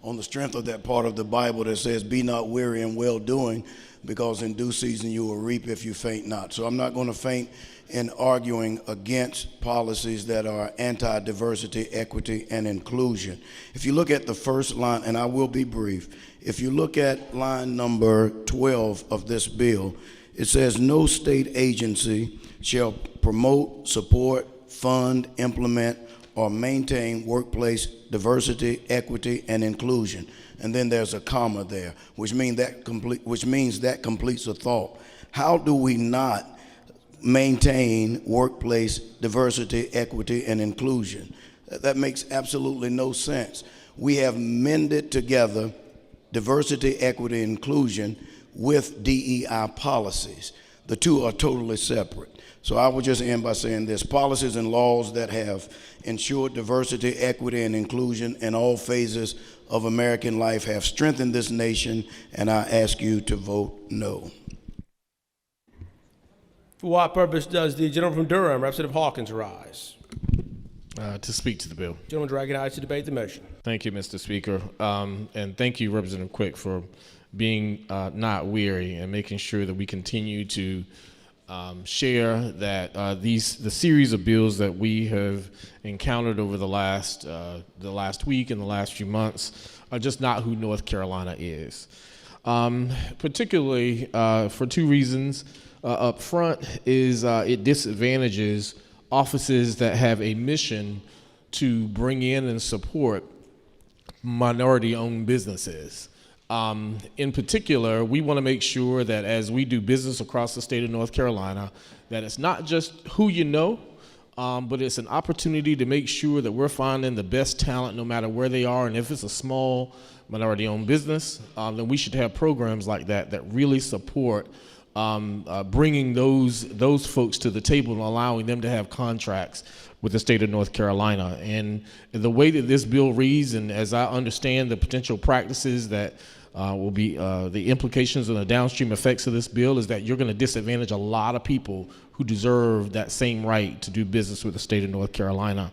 on the strength of that part of the Bible that says, "Be not weary in well-doing." because in due season you will reap if you faint not. So I'm not going to faint in arguing against policies that are anti-diversity, equity, and inclusion. If you look at the first line, and I will be brief, if you look at line number 12 of this bill, it says no state agency shall promote, support, fund, implement, or maintain workplace diversity, equity, and inclusion. And then there's a comma there, which means that completes a thought. How do we not maintain workplace diversity, equity, and inclusion? That makes absolutely no sense. We have mended together diversity, equity, and inclusion with DEI policies. The two are totally separate. So I would just end by saying this: policies and laws that have ensured diversity, equity, and inclusion in all phases of American life have strengthened this nation, and I ask you to vote no. For what purpose does the gentleman from Durham, Representative Hawkins, rise? To speak to the bill. Gentleman recognized to debate the motion. Thank you, Mr. Speaker. And thank you, Representative Quick, for being not weary and making sure that we continue to share that the series of bills that we have encountered over the last week and the last few months are just not who North Carolina is. Particularly for two reasons. Up front is it disadvantages offices that have a mission to bring in and support minority-owned businesses. In particular, we want to make sure that as we do business across the state of North Carolina, that it's not just who you know, but it's an opportunity to make sure that we're finding the best talent no matter where they are. And if it's a small minority-owned business, then we should have programs like that that really support bringing those folks to the table and allowing them to have contracts with the state of North Carolina. And the way that this bill reads, and as I understand the potential practices that will be the implications and the downstream effects of this bill, is that you're going to disadvantage a lot of people who deserve that same right to do business with the state of North Carolina.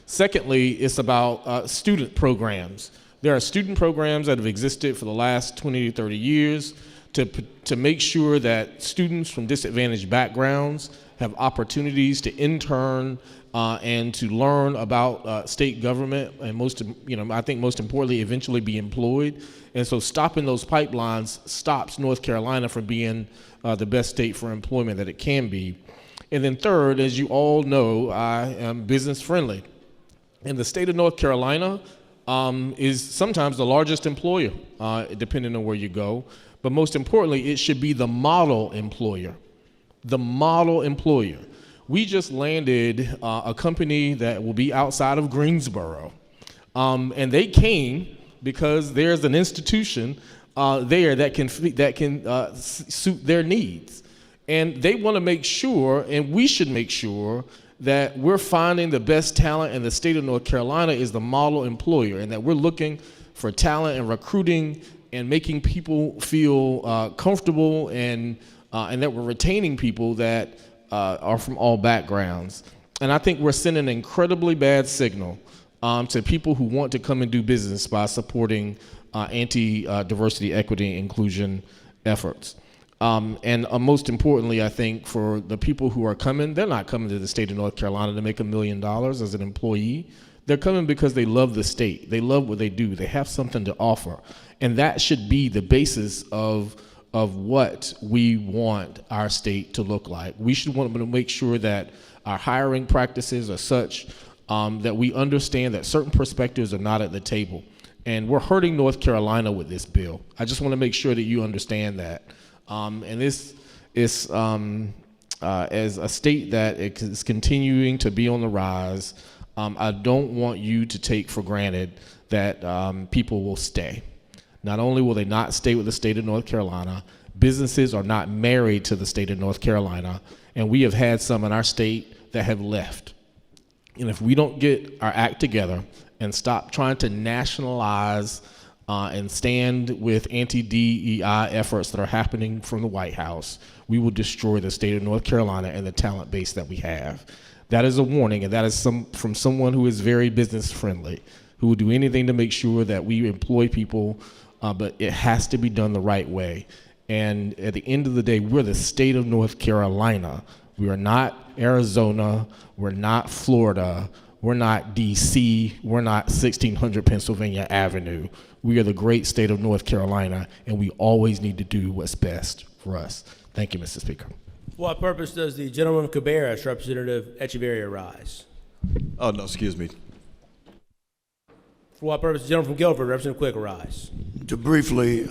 Secondly, it's about student programs. There are student programs that have existed for the last 20 to 30 years to make sure that students from disadvantaged backgrounds have opportunities to intern and to learn about state government, and I think most importantly, eventually be employed. And so stopping those pipelines stops North Carolina from being the best state for employment that it can be. And then third, as you all know, I am business friendly. And the state of North Carolina is sometimes the largest employer, depending on where you go. But most importantly, it should be the model employer. The model employer. We just landed a company that will be outside of Greensboro. And they came because there's an institution there that can suit their needs. And they want to make sure, and we should make sure, that we're finding the best talent, and the state of North Carolina is the model employer, and that we're looking for talent and recruiting and making people feel comfortable, and that we're retaining people that are from all backgrounds. And I think we're sending an incredibly bad signal to people who want to come and do business by supporting anti-diversity, equity, inclusion efforts. And most importantly, I think for the people who are coming, they're not coming to the state of North Carolina to make $1 million as an employee. They're coming because they love the state. They love what they do. They have something to offer. And that should be the basis of what we want our state to look like. We should want to make sure that our hiring practices are such that we understand that certain perspectives are not at the table. And we're hurting North Carolina with this bill. I just want to make sure that you understand that. And this is, as a state that is continuing to be on the rise, I don't want you to take for granted that people will stay. Not only will they not stay with the state of North Carolina, businesses are not married to the state of North Carolina, and we have had some in our state that have left. And if we don't get our act together and stop trying to nationalize and stand with anti-DEI efforts that are happening from the White House, we will destroy the state of North Carolina and the talent base that we have. That is a warning, and that is from someone who is very business friendly, who will do anything to make sure that we employ people, but it has to be done the right way. And at the end of the day, we're the state of North Carolina. We are not Arizona. We're not Florida. We're not D.C. We're not 1600 Pennsylvania Avenue. We are the great state of North Carolina, and we always need to do what's best for us. Thank you, Mr. Speaker. For what purpose does the gentleman from Cabarrus, Representative Echeverria, rise? Oh, no, excuse me. For what purpose does the gentleman from Guilford, Representative Quick, rise? To briefly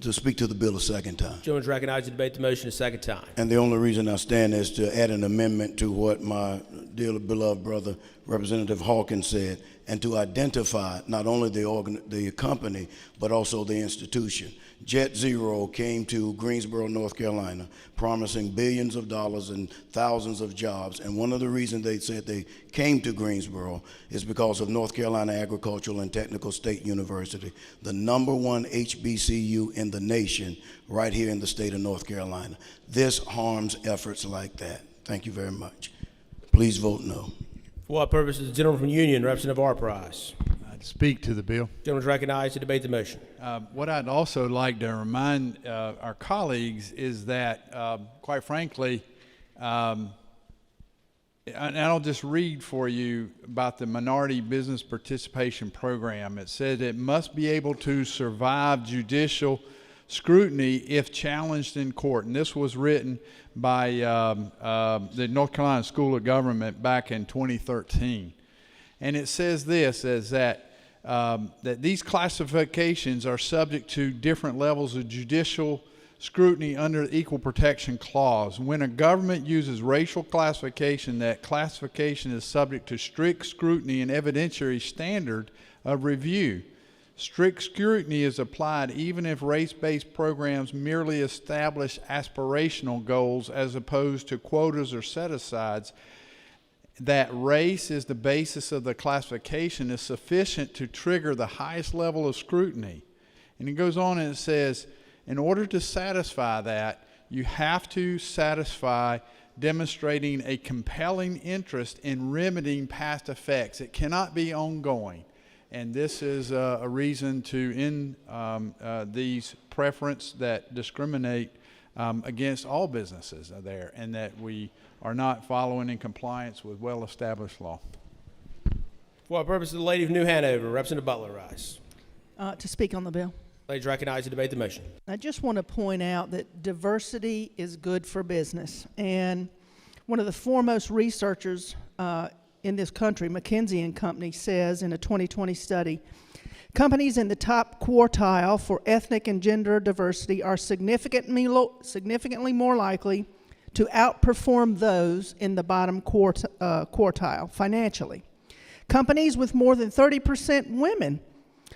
to speak to the bill a second time. Gentleman's recognized to debate the motion a second time. And the only reason I stand is to add an amendment to what my dearly beloved brother, Representative Hawkins, said, and to identify not only the company, but also the institution. Jet Zero came to Greensboro, North Carolina, promising billions of dollars and thousands of jobs. And one of the reasons they said they came to Greensboro is because of North Carolina Agricultural and Technical State University, the #1 HBCU in the nation, right here in the state of North Carolina. This harms efforts like that. Thank you very much. Please vote no. For what purpose does the gentleman from Union, Representative Arp, rise? Speak to the bill. Gentleman's recognized to debate the motion. What I'd also like to remind our colleagues is that, quite frankly, and I'll just read for you about the Minority Business Participation Program. It says it must be able to survive judicial scrutiny if challenged in court. And this was written by the North Carolina School of Government back in 2013. And it says this, is that these classifications are subject to different levels of judicial scrutiny under the Equal Protection Clause. When a government uses racial classification, that classification is subject to strict scrutiny and evidentiary standard of review. Strict scrutiny is applied even if race-based programs merely establish aspirational goals as opposed to quotas or set-asides. That race is the basis of the classification is sufficient to trigger the highest level of scrutiny. And it goes on and it says, in order to satisfy that, you have to satisfy demonstrating a compelling interest in remedying past effects. It cannot be ongoing. And this is a reason to end these preference that discriminate against all businesses there, and that we are not following in compliance with well-established law. For what purpose does the lady of New Hanover, Representative Butler, rise? To speak on the bill. Ladies recognized to debate the motion. I just want to point out that diversity is good for business. And one of the foremost researchers in this country, McKinsey & Company, says in a 2020 study, companies in the top quartile for ethnic and gender diversity are significantly more likely to outperform those in the bottom quartile financially. Companies with more than 30% women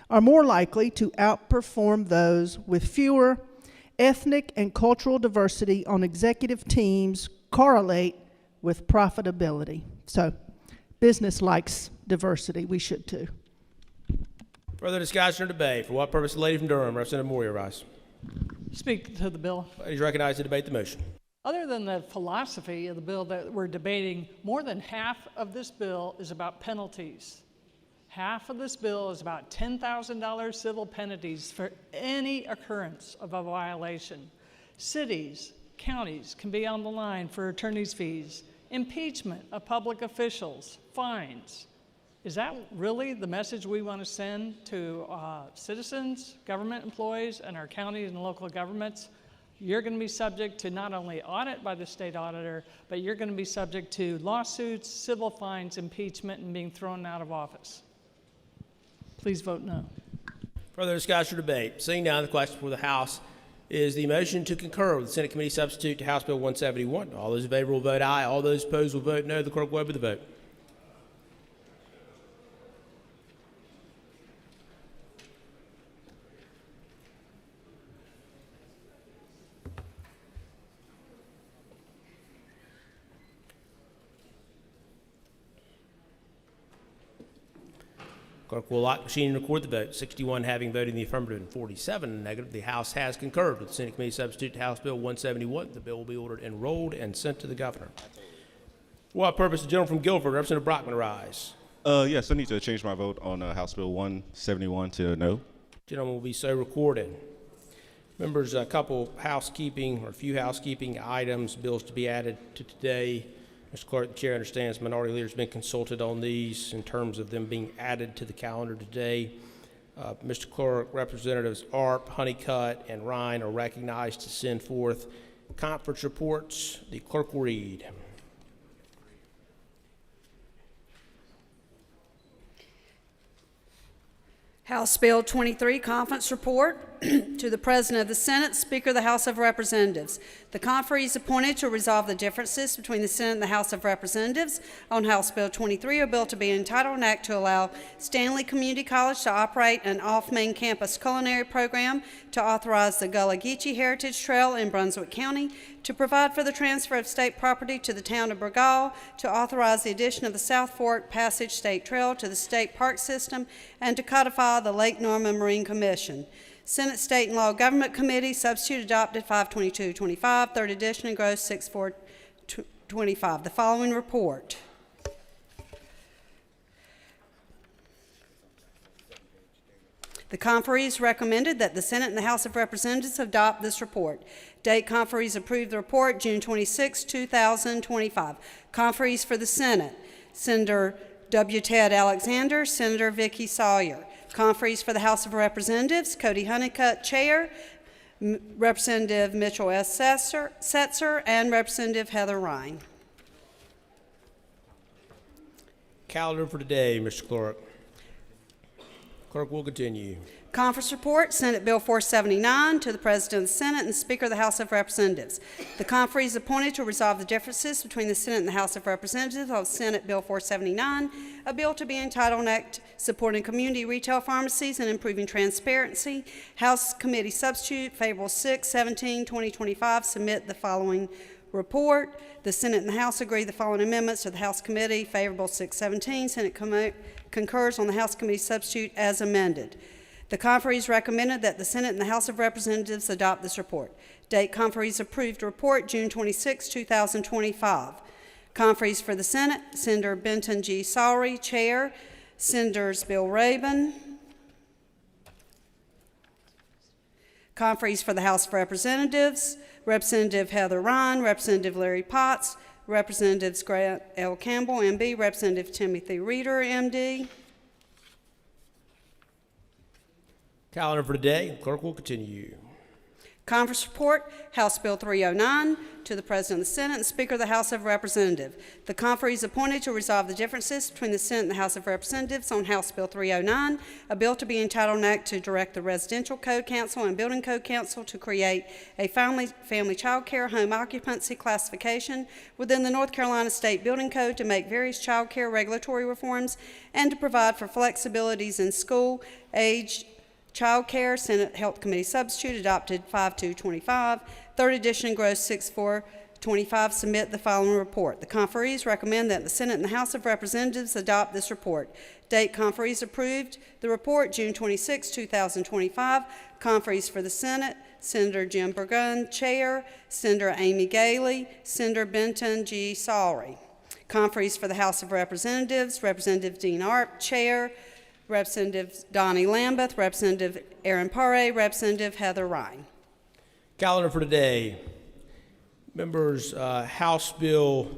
are more likely to outperform those with fewer ethnic and cultural diversity on executive teams correlate with profitability. So business likes diversity. We should too. Further discussion or debate? For what purpose the lady from Durham, Representative Moyer, rise? Speak to the bill. Ladies recognized to debate the motion. Other than the philosophy of the bill that we're debating, more than half of this bill is about penalties. Half of this bill is about $10,000 civil penalties for any occurrence of a violation. Cities, counties can be on the line for attorney's fees, impeachment of public officials, fines. Is that really the message we want to send to citizens, government employees, and our counties and local governments? You're going to be subject to not only audit by the state auditor, but you're going to be subject to lawsuits, civil fines, impeachment, and being thrown out of office. Please vote no. Further discussion or debate? Seeing none, the question for the House is the motion to concur with the Senate Committee Substitute to House Bill 171. All those in favor will vote aye. All those opposed will vote no. The clerk will open the vote. Clerk will lock the machine and record the vote. 61 having voted in the affirmative and 47 in the negative. The House has concurred with the Senate Committee Substitute to House Bill 171. The bill will be ordered enrolled and sent to the governor. For what purpose the gentleman from Guilford, Representative Brockman, rise? Yes, I need to change my vote on House Bill 171 to no. Gentleman will be so recorded. Members, a couple housekeeping or a few housekeeping items, bills to be added to today. Mr. Clerk, the chair understands minority leader's been consulted on these in terms of them being added to the calendar today. Mr. Clerk, Representatives Arp, Honeycutt, and Ryan are recognized to send forth conference reports. The clerk will read. House Bill 23, Conference Report. To the President of the Senate, Speaker of the House of Representatives. The conferee is appointed to resolve the differences between the Senate and the House of Representatives on House Bill 23, a bill to be entitled an act to allow Stanley Community College to operate an off-main campus culinary program, to authorize the Gullah Geechee Heritage Trail in Brunswick County, to provide for the transfer of state property to the town of Burgal, to authorize the addition of the South Fork Passage State Trail to the state park system, and to codify the Lake Norman Marine Commission. Senate State and Law Government Committee, substitute adopted 52225, third edition, engrossed 6425. The following report. The conferees recommended that the Senate and the House of Representatives adopt this report. Date conferees approved the report June 26, 2025. Conferees for the Senate: Senator W. Ted Alexander, Senator Vicky Sawyer. Conferees for the House of Representatives: Cody Honeycutt, Chair, Representative Mitchell S. Setzer, and Representative Heather Ryan. Calendar for today, Mr. Clerk. Clerk will continue. Conference report, Senate Bill 479, to the President of the Senate and Speaker of the House of Representatives. The conferee is appointed to resolve the differences between the Senate and the House of Representatives on Senate Bill 479, a bill to be entitled an act supporting community retail pharmacies and improving transparency. House Committee Substitute, favorable 6/17/2025, submit the following report. The Senate and the House agree the following amendments to the House Committee, favorable 6/17. Senate concurs on the House Committee Substitute as amended. The conferees recommended that the Senate and the House of Representatives adopt this report. Date conferees approved report June 26, 2025. Conferees for the Senate: Senator Benton G. Sawry, Chair, Senators Bill Rabin. Conferees for the House of Representatives: Representative Heather Ryan, Representative Larry Potts, Representatives Grant L. Campbell, M.B., Representative Timothy Reeder, M.D. Calendar for today. Clerk will continue. Conference report, House Bill 309, to the President of the Senate and Speaker of the House of Representatives. The conferee is appointed to resolve the differences between the Senate and the House of Representatives on House Bill 309, a bill to be entitled an act to direct the Residential Code Council and Building Code Council to create a family child care home occupancy classification within the North Carolina State Building Code, to make various child care regulatory reforms, and to provide for flexibilities in school age child care. Senate Health Committee Substitute, adopted 5/2/25. Third edition, gross 6/4/25. Submit the following report. The conferees recommend that the Senate and the House of Representatives adopt this report. Date conferees approved the report June 26, 2025. Conferees for the Senate: Senator Jim Burgun, Chair, Senator Amy Gailey, Senator Benton G. Sawry. Conferees for the House of Representatives: Representative Dean Arp, Chair, Representative Donnie Lambeth, Representative Aaron Paré, Representative Heather Ryan. Calendar for today. Members, House Bill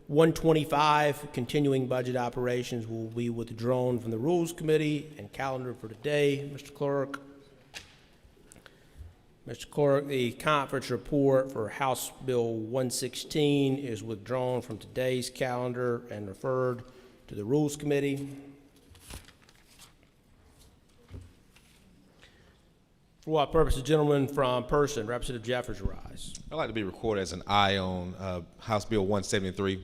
125, continuing budget operations, will be withdrawn from the Rules Committee. And calendar for today, Mr. Clerk. Mr. Clerk, the conference report for House Bill 116 is withdrawn from today's calendar and referred to the Rules Committee. For what purpose, the gentleman from Person, Representative Jeffers, rise. I'd like to be recorded as an aye on House Bill 173.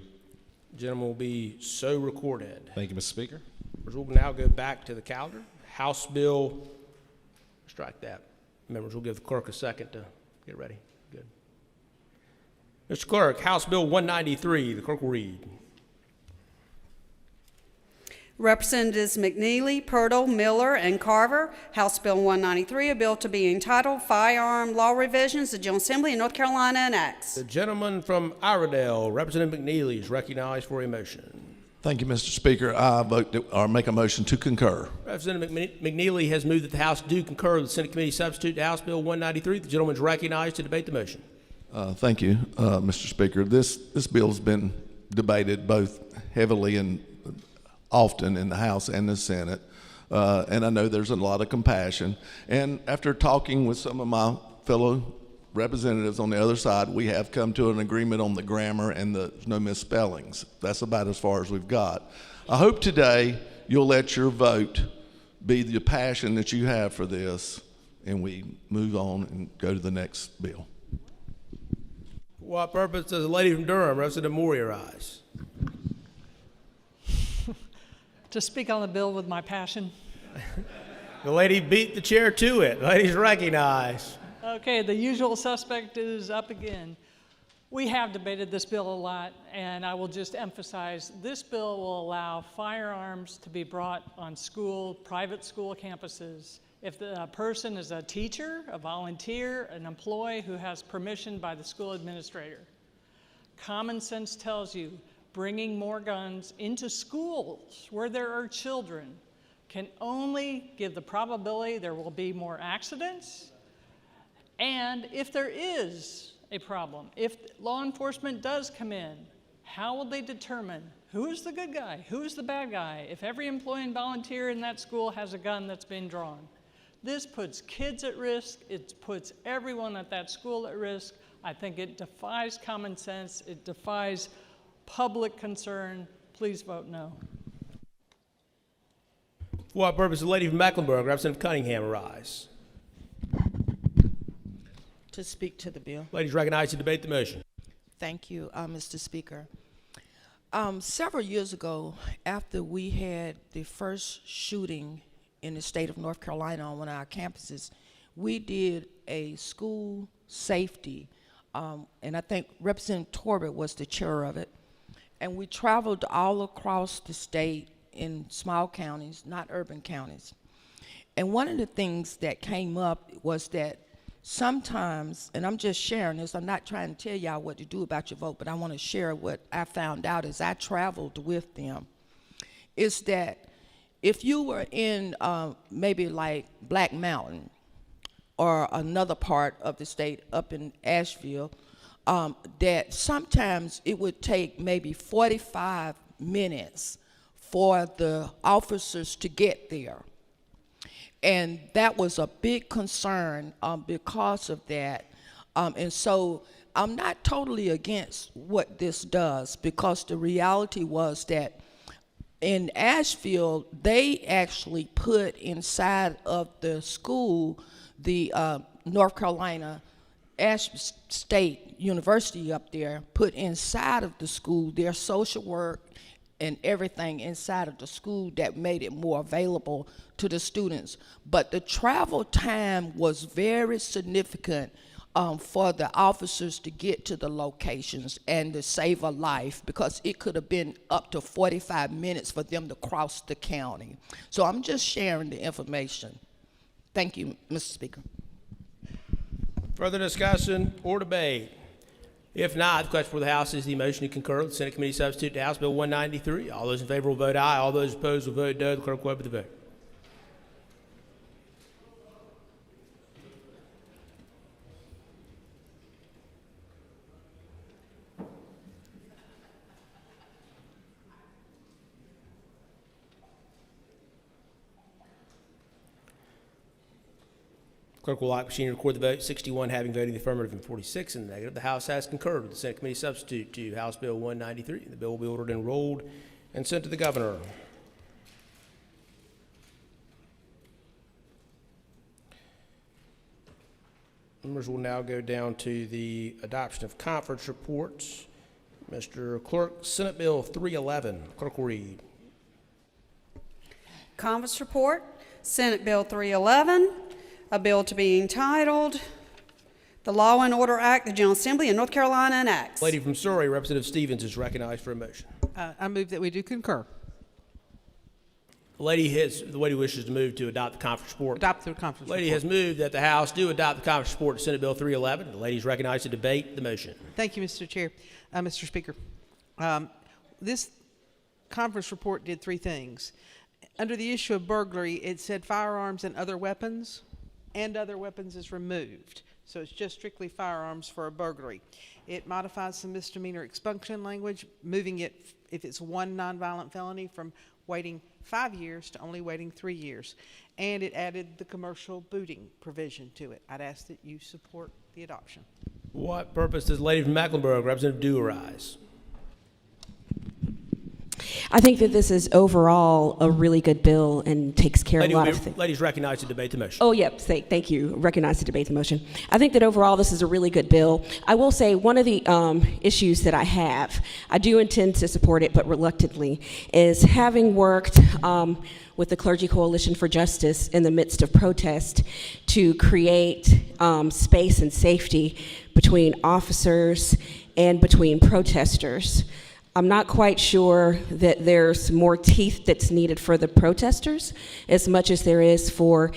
The gentleman will be so recorded. Thank you, Mr. Speaker. We'll now go back to the calendar. House Bill, strike that. Members, we'll give the clerk a second to get ready. Good. Mr. Clerk, House Bill 193, the clerk will read. Representatives McNeely, Purtle, Miller, and Carver. House Bill 193, a bill to be entitled Firearm Law Revisions, the General Assembly of North Carolina enacts. The gentleman from Iredell, Representative McNeely, is recognized for a motion. Thank you, Mr. Speaker. I vote or make a motion to concur. Representative McNeely has moved that the House do concur with the Senate Committee substitute to House Bill 193. The gentleman is recognized to debate the motion. Thank you, Mr. Speaker. This bill has been debated both heavily and often in the House and the Senate, and I know there's a lot of compassion. And after talking with some of my fellow representatives on the other side, we have come to an agreement on the grammar and the no misspellings. That's about as far as we've got. I hope today you'll let your vote be the passion that you have for this, and we move on and go to the next bill. For what purpose does the lady from Durham, Representative Moore, rise? To speak on the bill with my passion. The lady beat the chair to it. The lady's recognized. Okay, the usual suspect is up again. We have debated this bill a lot, and I will just emphasize this bill will allow firearms to be brought on private school campuses. If the person is a teacher, a volunteer, an employee who has permission by the school administrator. Common sense tells you bringing more guns into schools where there are children can only give the probability there will be more accidents. And if there is a problem, if law enforcement does come in, how will they determine who's the good guy, who's the bad guy, if every employee and volunteer in that school has a gun that's been drawn? This puts kids at risk. It puts everyone at that school at risk. I think it defies common sense. It defies public concern. Please vote no. For what purpose does the lady from Mecklenburg, Representative Cunningham, rise? To speak to the bill. Ladies recognized to debate the motion. Thank you, Mr. Speaker. Several years ago, after we had the first shooting in the state of North Carolina on one of our campuses, we did a school safety, and I think Representative Torbett was the chair of it, and we traveled all across the state in small counties, not urban counties. And one of the things that came up was that sometimes, and I'm just sharing this, I'm not trying to tell y'all what to do about your vote, but I want to share what I found out as I traveled with them, is that if you were in maybe like Black Mountain or another part of the state up in Asheville, that sometimes it would take maybe 45 minutes for the officers to get there. And that was a big concern because of that. And so I'm not totally against what this does, because the reality was that in Asheville, they actually put inside of the school, the North Carolina State University up there, put inside of the school their social work and everything inside of the school that made it more available to the students. But the travel time was very significant for the officers to get to the locations and to save a life, because it could have been up to 45 minutes for them to cross the county. So I'm just sharing the information. Thank you, Mr. Speaker. Further discussion or debate? If not, the question for the House is the motion to concur with the Senate Committee substitute to House Bill 193. All those in favor will vote aye. All those opposed will vote no. The clerk will open the vote. Clerk will lock machine and record the vote. 61 having voted in the affirmative and 46 in the negative. The House has concurred with the Senate Committee substitute to House Bill 193. The bill will be ordered and enrolled and sent to the governor. Members will now go down to the adoption of conference reports. Mr. Clerk, Senate Bill 311. Clerk will read. Conference report, Senate Bill 311. A bill to be entitled, The Law and Order Act, the General Assembly of North Carolina enacts. Lady from Surrey, Representative Stevens, is recognized for a motion. I move that we do concur. The lady wishes to move to adopt the conference report. Adopt the conference report. Lady has moved that the House do adopt the conference report to Senate Bill 311. The lady is recognized to debate the motion. Thank you, Mr. Chair. Mr. Speaker, this conference report did three things. Under the issue of burglary, it said firearms and other weapons is removed. So it's just strictly firearms for a burglary. It modifies some misdemeanor expunction language, moving it, if it's one nonviolent felony, from waiting 5 years to only waiting 3 years. And it added the commercial booting provision to it. I'd ask that you support the adoption. What purpose does the lady from Mecklenburg, Representative Dew, arise? I think that this is overall a really good bill and takes care of a lot of things. Ladies recognized to debate the motion. Oh, yep. Thank you. Recognize to debate the motion. I think that overall this is a really good bill. I will say one of the issues that I do intend to support it, but reluctantly, is having worked with the Clergy Coalition for Justice in the midst of protest to create space and safety between officers and between protesters. I'm not quite sure that there's more teeth that's needed for the protesters as much as there is for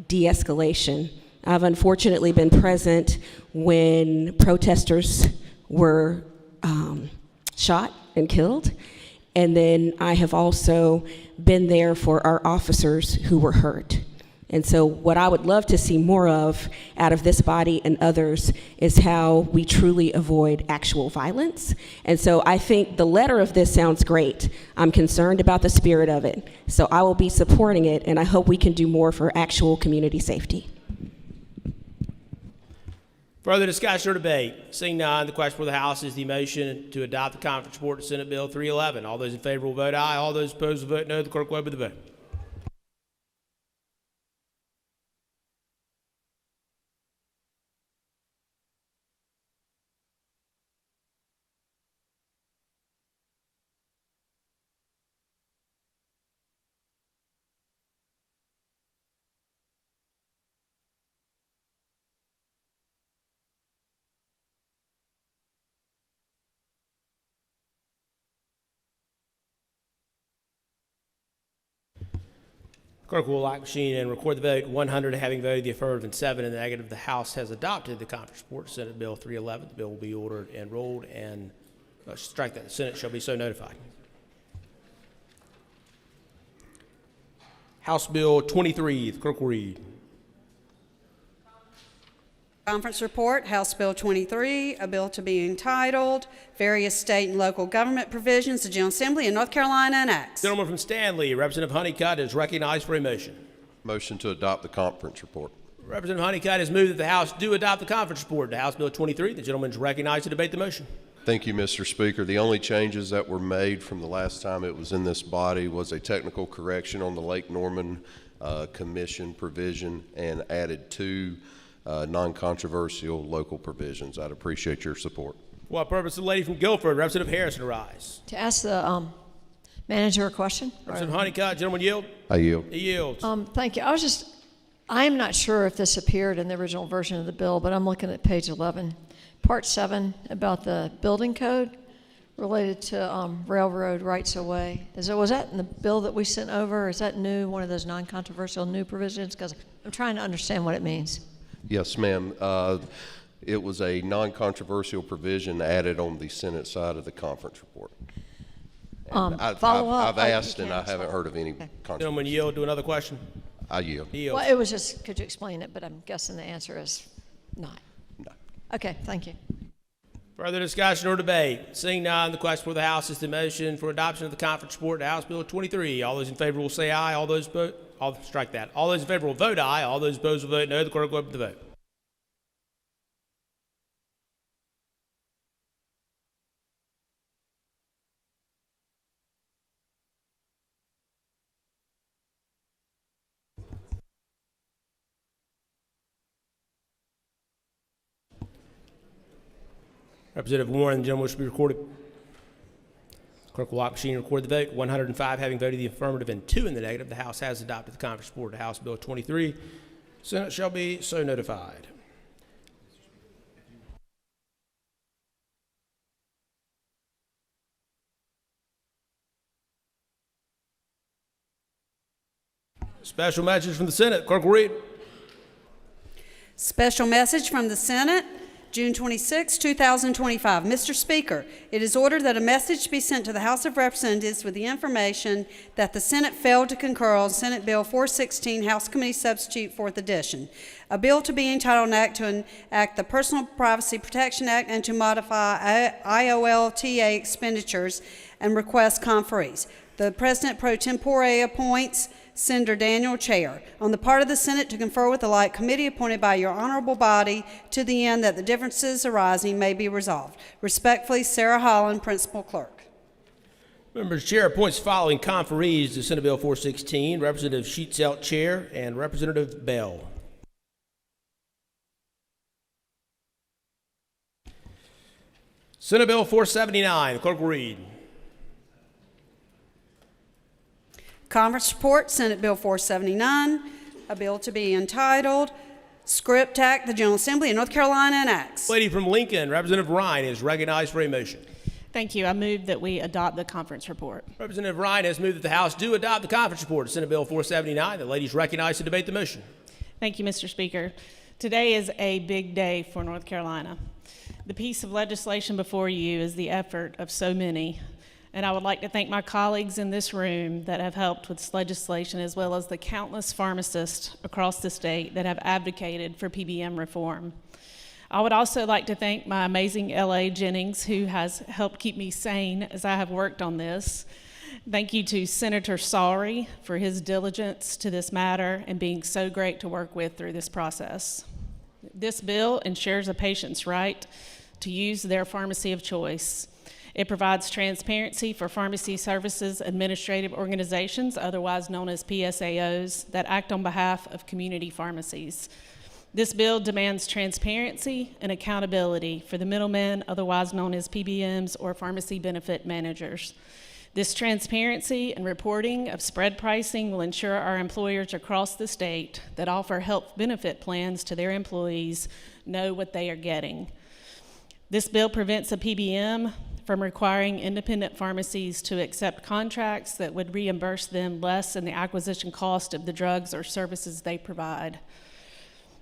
de-escalation. I've unfortunately been present when protesters were shot and killed, and then I have also been there for our officers who were hurt. And so what I would love to see more of out of this body and others is how we truly avoid actual violence. And so I think the letter of this sounds great. I'm concerned about the spirit of it. So I will be supporting it, and I hope we can do more for actual community safety. Further discussion or debate? Seeing none, the question for the House is the motion to adopt the conference report to Senate Bill 311. All those in favor will vote aye. All those opposed will vote no. The clerk will open the vote. Clerk will lock machine and record the vote. 100 having voted the affirmative and 7 in the negative. The House has adopted the conference report, Senate Bill 311. The bill will be ordered and rolled, and strike that. The Senate shall be so notified. House Bill 23. The clerk will read. Conference report, House Bill 23, a bill to be entitled Various State and Local Government Provisions, the General Assembly of North Carolina enacts. Gentleman from Stanley, Representative Honeycutt, is recognized for a motion. Motion to adopt the conference report. Representative Honeycutt has moved that the House do adopt the conference report to House Bill 23. The gentleman is recognized to debate the motion. Thank you, Mr. Speaker. The only changes that were made from the last time it was in this body was a technical correction on the Lake Norman Commission provision and added 2 non-controversial local provisions. I'd appreciate your support. What purpose does the lady from Guilford, Representative Harrison, arise? To ask the manager a question. Representative Honeycutt, gentleman yield? I yield. He yields. Thank you. I'm not sure if this appeared in the original version of the bill, but I'm looking at page 11, part 7, about the building code related to railroad rights of way. Was that in the bill that we sent over? Is that new, one of those non-controversial new provisions? Because I'm trying to understand what it means. Yes, ma'am. It was a non-controversial provision added on the Senate side of the conference report. Follow up. I've asked and I haven't heard of any controversy. Gentleman yield to another question? I yield. Yield. Well, it was just, could you explain it? But I'm guessing the answer is not. No. Okay, thank you. Further discussion or debate? Seeing none, the question for the House is the motion for adoption of the conference report to House Bill 23. All those in favor will say aye. All those opposed, strike that. All those in favor will vote aye. All those opposed will vote no. The clerk will open the vote. Representative Warren, the gentleman should be recorded. Clerk will lock machine and record the vote. 105 having voted the affirmative and 2 in the negative. The House has adopted the conference report to House Bill 23. Senate shall be so notified. Special message from the Senate. Clerk will read. Special message from the Senate. June 26, 2025. Mr. Speaker, it is ordered that a message be sent to the House of Representatives with the information that the Senate failed to concur on Senate Bill 416, House Committee Substitute 4th Edition, a bill to be entitled an act to enact the Personal Privacy Protection Act and to modify IOLTA expenditures and request conferees. The President pro tempore appoints Senator Daniel Chair on the part of the Senate to confer with the like committee appointed by your honorable body to the end that the differences arising may be resolved. Respectfully, Sarah Holland, Principal Clerk. Members, Chair appoints following conferees to Senate Bill 416, Representative Sheetzelt, Chair, and Representative Bell. Senate Bill 479, the clerk will read. Conference report, Senate Bill 479, a bill to be entitled Script Act, the General Assembly of North Carolina enacts. Lady from Lincoln, Representative Ryan, is recognized for a motion. Thank you. I move that we adopt the conference report. Representative Ryan has moved that the House do adopt the conference report of Senate Bill 479. The lady is recognized to debate the motion. Thank you, Mr. Speaker. Today is a big day for North Carolina. The piece of legislation before you is the effort of so many. And I would like to thank my colleagues in this room that have helped with this legislation, as well as the countless pharmacists across the state that have advocated for PBM reform. I would also like to thank my amazing L.A. Jennings, who has helped keep me sane as I have worked on this. Thank you to Senator Sawry for his diligence to this matter and being so great to work with through this process. This bill ensures a patient's right to use their pharmacy of choice. It provides transparency for pharmacy services administrative organizations, otherwise known as PSAOs, that act on behalf of community pharmacies. This bill demands transparency and accountability for the middlemen, otherwise known as PBMs or pharmacy benefit managers. This transparency and reporting of spread pricing will ensure our employers across the state that offer health benefit plans to their employees know what they are getting. This bill prevents a PBM from requiring independent pharmacies to accept contracts that would reimburse them less than the acquisition cost of the drugs or services they provide.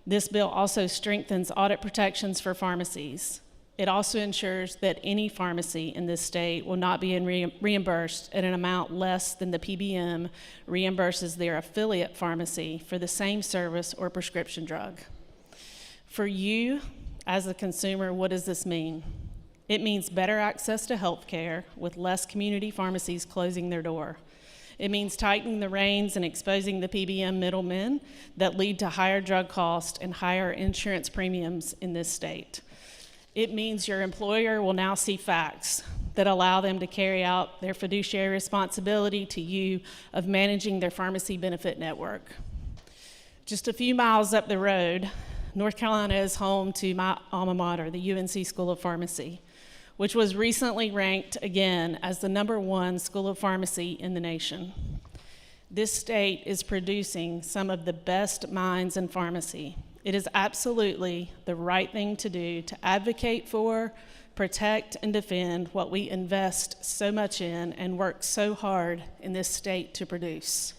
This bill also strengthens audit protections for pharmacies. It also ensures that any pharmacy in this state will not be reimbursed at an amount less than the PBM reimburses their affiliate pharmacy for the same service or prescription drug. For you, as a consumer, what does this mean? It means better access to health care with less community pharmacies closing their door. It means tightening the reins and exposing the PBM middlemen that lead to higher drug costs and higher insurance premiums in this state. It means your employer will now see facts that allow them to carry out their fiduciary responsibility to you of managing their pharmacy benefit network. Just a few miles up the road, North Carolina is home to my alma mater, the UNC School of Pharmacy, which was recently ranked again as the #1 school of pharmacy in the nation. This state is producing some of the best minds in pharmacy. It is absolutely the right thing to do to advocate for, protect, and defend what we invest so much in and work so hard in this state to produce.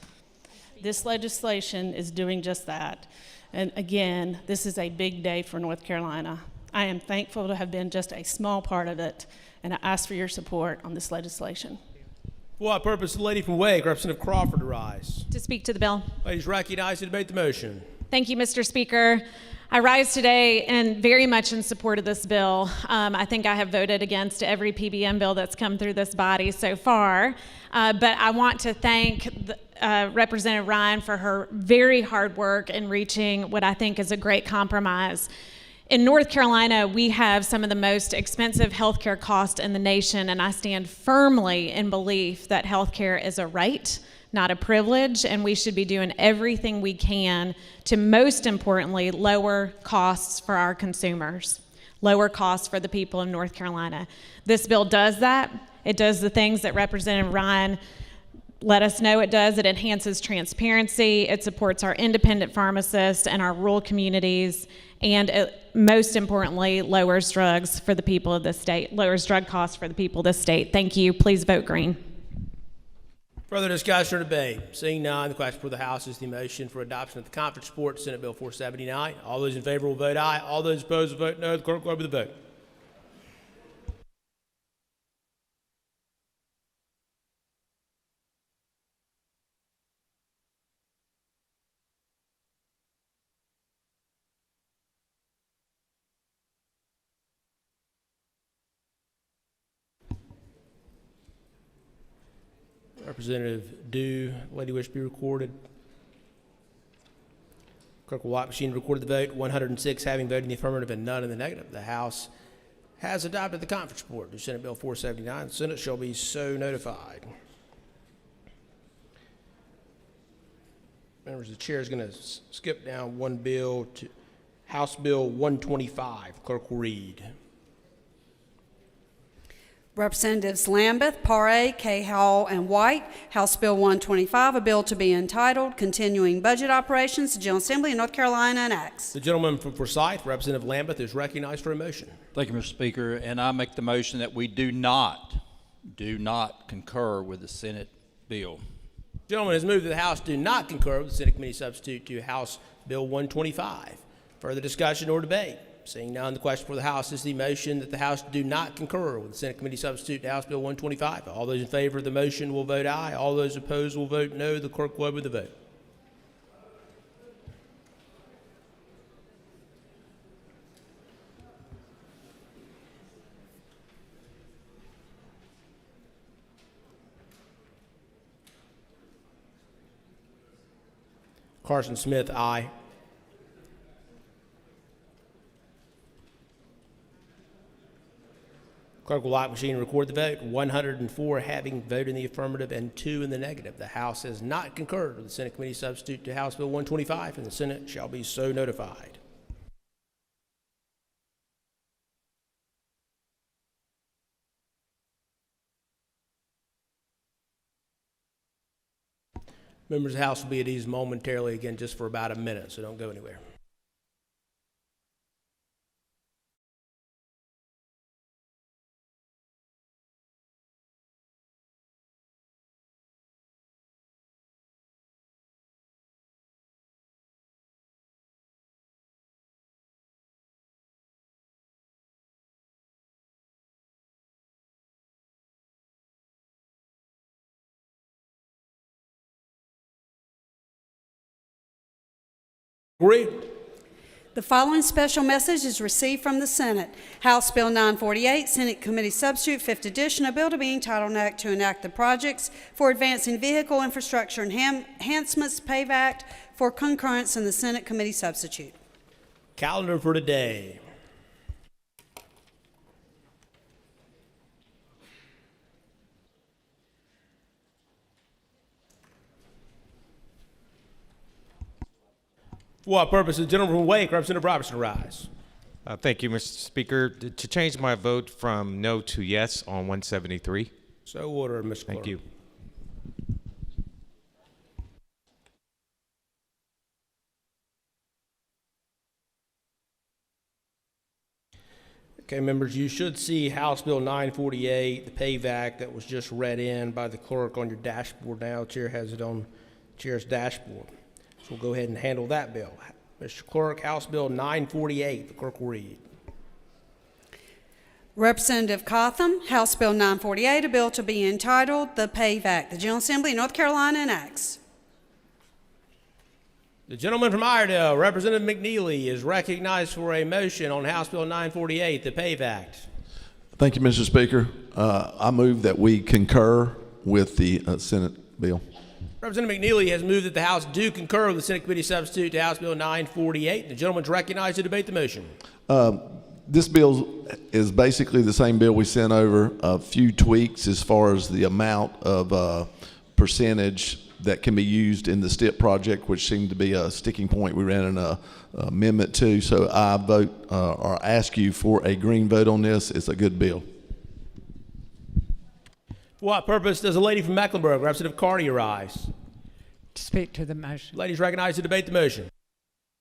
This legislation is doing just that. And again, this is a big day for North Carolina. I am thankful to have been just a small part of it, and I ask for your support on this legislation. For what purpose, the lady from Wake, Representative Crawford, to rise. To speak to the bill. Ladies recognized to debate the motion. Thank you, Mr. Speaker. I rise today and very much in support of this bill. I think I have voted against every PBM bill that's come through this body so far, but I want to thank Representative Ryan for her very hard work in reaching what I think is a great compromise. In North Carolina, we have some of the most expensive healthcare costs in the nation, and I stand firmly in belief that healthcare is a right, not a privilege, and we should be doing everything we can to, most importantly, lower costs for our consumers, lower costs for the people in North Carolina. This bill does that. It does the things that Representative Ryan let us know it does. It enhances transparency, it supports our independent pharmacists and our rural communities, and it, most importantly, lowers drugs for the people of this state, lowers drug costs for the people of this state. Thank you. Please vote green. Further discussion or debate? Seeing none, the question for the House is the motion for adoption of the conference report, Senate Bill 479. All those in favor will vote aye. All those opposed will vote no. The clerk will open the vote. Representative Dew, lady wish to be recorded. Clerk will lock machine record the vote. 106 having voted in the affirmative and none in the negative. The House has adopted the conference report to Senate Bill 479. The Senate shall be so notified. Members, the chair is going to skip down one bill to House Bill 125. Clerk will read. Representatives Lambeth, Paré, Hall, and White, House Bill 125, a bill to be entitled Continuing Budget Operations, the General Assembly of North Carolina enacts. The gentleman from Forsyth, Representative Lambeth, is recognized for a motion. Thank you, Mr. Speaker, and I make the motion that we do not concur with the Senate bill. The gentleman has moved that the House do not concur with the Senate Committee substitute to House Bill 125. Further discussion or debate? Seeing none, the question for the House is the motion that the House do not concur with the Senate Committee substitute to House Bill 125. All those in favor of the motion will vote aye. All those opposed will vote no. The clerk will open the vote. Carson Smith, aye. Clerk will lock machine and record the vote. 104 having voted in the affirmative and 2 in the negative. The House has not concurred with the Senate Committee substitute to House Bill 125, and the Senate shall be so notified. Members of the House will be at ease momentarily again just for about a minute, so don't go anywhere. Agree. The following special message is received from the Senate. House Bill 948, Senate Committee Substitute, 5th Edition, a bill to be entitled an act to enact the projects for advancing vehicle infrastructure enhancements, PAVE Act, for concurrence in the Senate Committee Substitute. Calendar for today. For what purpose? The gentleman from Wake, Representative Robertson, rise. Thank you, Mr. Speaker. To change my vote from no to yes on 173. So ordered, Mr. Clerk. Thank you. Okay, members, you should see House Bill 948, the PAVE Act that was just read in by the clerk on your dashboard now. The chair has it on the chair's dashboard. So we'll go ahead and handle that bill. Mr. Clerk, House Bill 948, the clerk will read. Representative Cotham, House Bill 948, a bill to be entitled the PAVE Act, the General Assembly of North Carolina enacts. The gentleman from Iredell, Representative McNeely, is recognized for a motion on House Bill 948, the PAVE Act. Thank you, Mr. Speaker. I move that we concur with the Senate bill. Representative McNeely has moved that the House do concur with the Senate Committee substitute to House Bill 948. The gentleman is recognized to debate the motion. This bill is basically the same bill we sent over, a few tweaks as far as the amount of percentage that can be used in the STIP project, which seemed to be a sticking point we ran an amendment to. So I vote or ask you for a green vote on this. It's a good bill. For what purpose does a lady from Mecklenburg, Representative Carty, arise? To speak to the motion. Ladies recognized to debate the motion.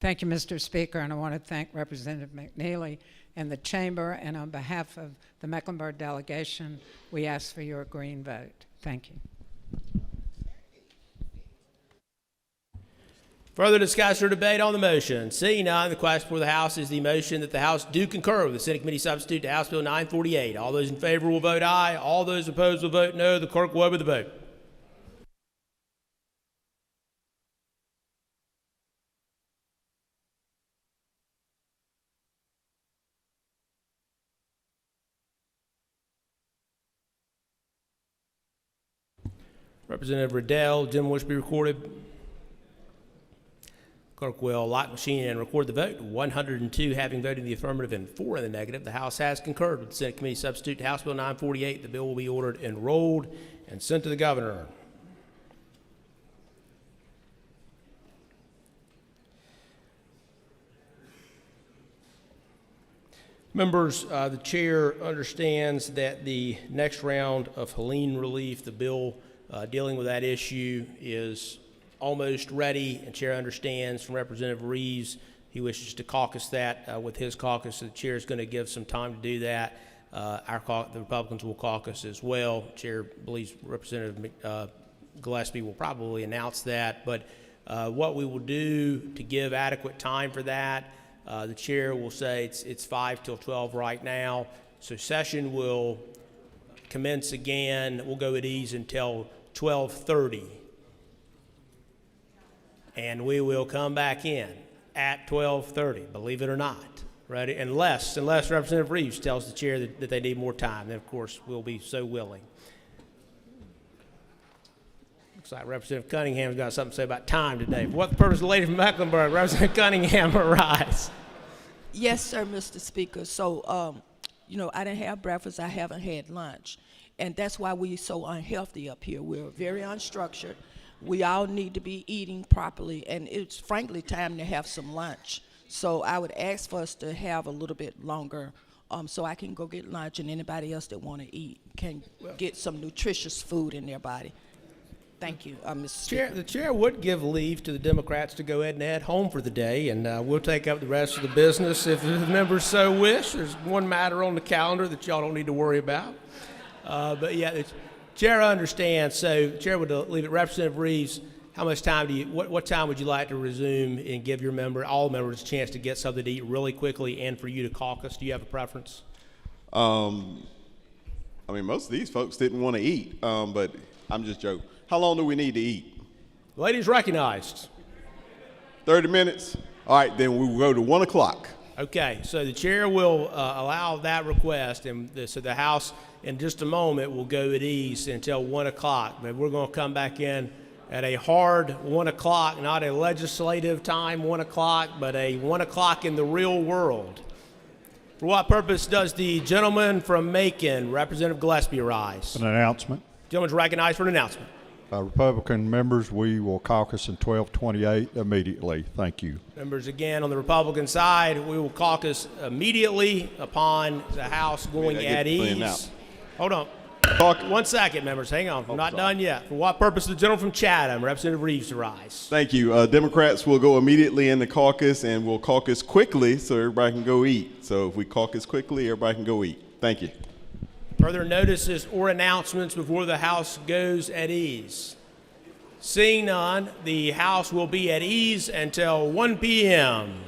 Thank you, Mr. Speaker, and I want to thank Representative McNeely and the Chamber, and on behalf of the Mecklenburg delegation, we ask for your green vote. Thank you. Further discussion or debate on the motion? Seeing none, the question before the House is the motion that the House do concur with the Senate Committee substitute to House Bill 948. All those in favor will vote aye. All those opposed will vote no. The clerk will open the vote. Representative Riddell, Jim wish to be recorded. Clerk will lock machine and record the vote. 102 having voted in the affirmative and 4 in the negative. The House has concurred with the Senate Committee substitute to House Bill 948. The bill will be ordered enrolled and sent to the governor. Members, the chair understands that the next round of Helene relief, the bill dealing with that issue, is almost ready, and chair understands from Representative Reeves he wishes to caucus that with his caucus. So the chair is going to give some time to do that. The Republicans will caucus as well. Chair believes Representative Gillespie will probably announce that. But what we will do to give adequate time for that, the chair will say it's 5 till 12 right now. So session will commence again. We'll go at ease until 12:30. And we will come back in at 12:30, believe it or not, right? Unless Representative Reeves tells the chair that they need more time, then of course we'll be so willing. Looks like Representative Cunningham's got something to say about time today. For what the purpose of the lady from Mecklenburg, Representative Cunningham, arise. Yes, sir, Mr. Speaker. So, I didn't have breakfast. I haven't had lunch. And that's why we're so unhealthy up here. We're very unstructured. We all need to be eating properly, and it's frankly time to have some lunch. So I would ask for us to have a little bit longer so I can go get lunch, and anybody else that want to eat can get some nutritious food in their body. Thank you, Mr. Speaker. The chair would give leave to the Democrats to go ahead and head home for the day, and we'll take up the rest of the business if the members so wish. There's one matter on the calendar that y'all don't need to worry about. But yeah, the chair understands. So the chair would leave it. Representative Reeves, how much time what time would you like to resume and give all members a chance to get something to eat really quickly and for you to caucus? Do you have a preference? Most of these folks didn't want to eat, but I'm just joking. How long do we need to eat? Ladies recognized. 30 minutes? All right, then we will go to 1 o'clock. Okay, so the chair will allow that request, and so the House in just a moment will go at ease until 1 o'clock. But we're going to come back in at a hard 1 o'clock, not a legislative time 1 o'clock, but a 1 o'clock in the real world. For what purpose does the gentleman from Macon, Representative Gillespie, rise? An announcement. Gentleman's recognized for an announcement. Republican members, we will caucus in 1228 immediately. Thank you. Members, again, on the Republican side, we will caucus immediately upon the House going at ease. Hold on. 1 second, members. Hang on. I'm not done yet. For what purpose does the gentleman from Chatham, Representative Reeves, to rise? Thank you. Democrats will go immediately in the caucus, and we'll caucus quickly so everybody can go eat. So if we caucus quickly, everybody can go eat. Thank you. Further notices or announcements before the House goes at ease? Seeing none, the House will be at ease until 1 p.m.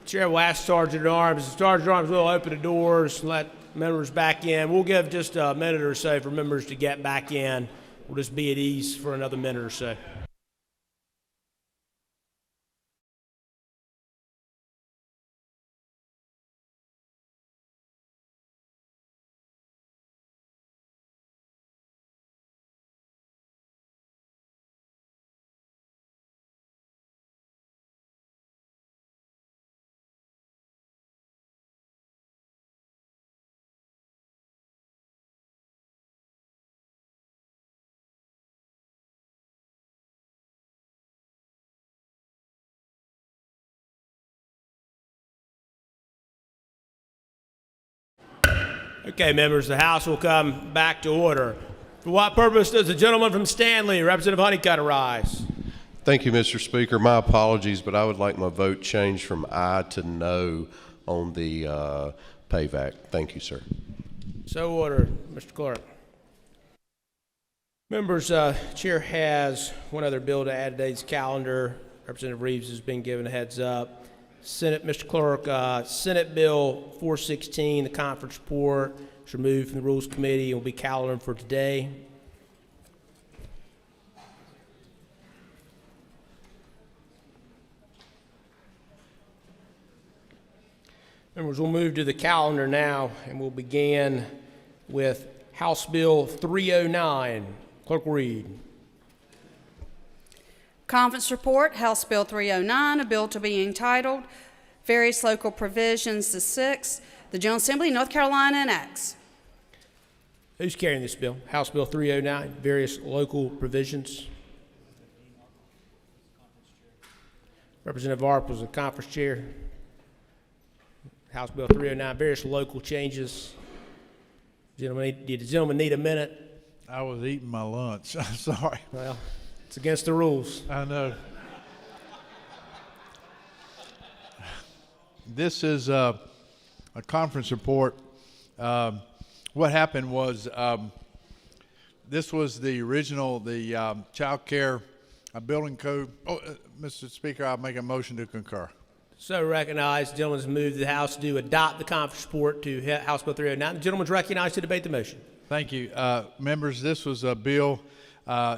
Chair will ask Sergeant at Arms. The Sergeant at Arms will open the doors and let members back in. We'll give just a minute or so for members to get back in. We'll just be at ease for another minute or so. Okay, members, the House will come back to order. For what purpose does the gentleman from Stanley, Representative Honeycutt, arise? Thank you, Mr. Speaker. My apologies, but I would like my vote changed from aye to no on the PAVAC. Thank you, sir. So ordered, Mr. Clerk. Members, Chair has one other bill to add to today's calendar. Representative Reeves has been given a heads up. Senate, Mr. Clerk, Senate Bill 416, the conference report, is removed from the Rules Committee and will be calendared for today. Members, we'll move to the calendar now, and we'll begin with House Bill 309. Clerk will read. Conference report, House Bill 309, a bill to be entitled Various Local Provisions, the 6th, the General Assembly, North Carolina enacts. Who's carrying this bill? House Bill 309, various local provisions. Representative Arp was the conference chair. House Bill 309, various local changes. Gentlemen, did the gentleman need a minute? I was eating my lunch. I'm sorry. Well, it's against the rules. I know. This is a conference report. What happened was this was the original, the child care building code. Oh, Mr. Speaker, I'll make a motion to concur. So recognized. The gentleman's moved the House to adopt the conference report to House Bill 309. The gentleman's recognized to debate the motion. Thank you. Members, this was a bill,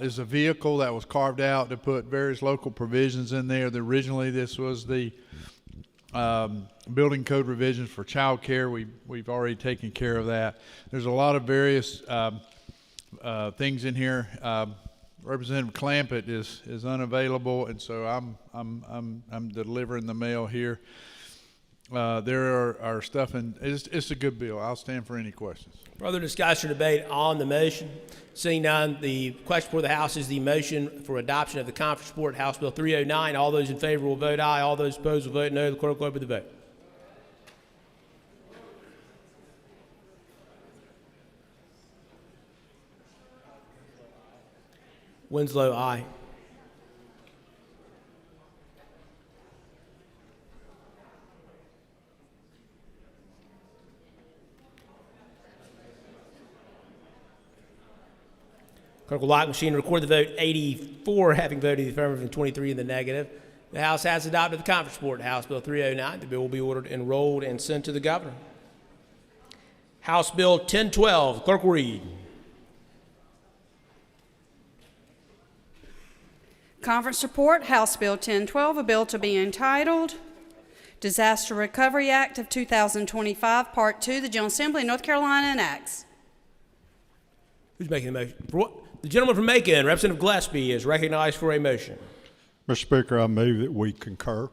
is a vehicle that was carved out to put various local provisions in there. Originally, this was the building code revisions for child care. We've already taken care of that. There's a lot of various things in here. Representative Clampett is unavailable, and so I'm delivering the mail here. There are stuff, and it's a good bill. I'll stand for any questions. Further discussion or debate on the motion? Seeing none, the question for the House is the motion for adoption of the conference report, House Bill 309. All those in favor will vote aye. All those opposed will vote no. The clerk will open the vote. Winslow, aye. Clerk will lock machine and record the vote. 84 having voted in the affirmative and 23 in the negative. The House has adopted the conference report, House Bill 309. The bill will be ordered enrolled and sent to the governor. House Bill 1012. The clerk will read. Conference report, House Bill 1012, a bill to be entitled Disaster Recovery Act of 2025, Part 2, the General Assembly, North Carolina enacts. Who's making the motion? The gentleman from Macon, Representative Gillespie, is recognized for a motion. Mr. Speaker, I move that we concur.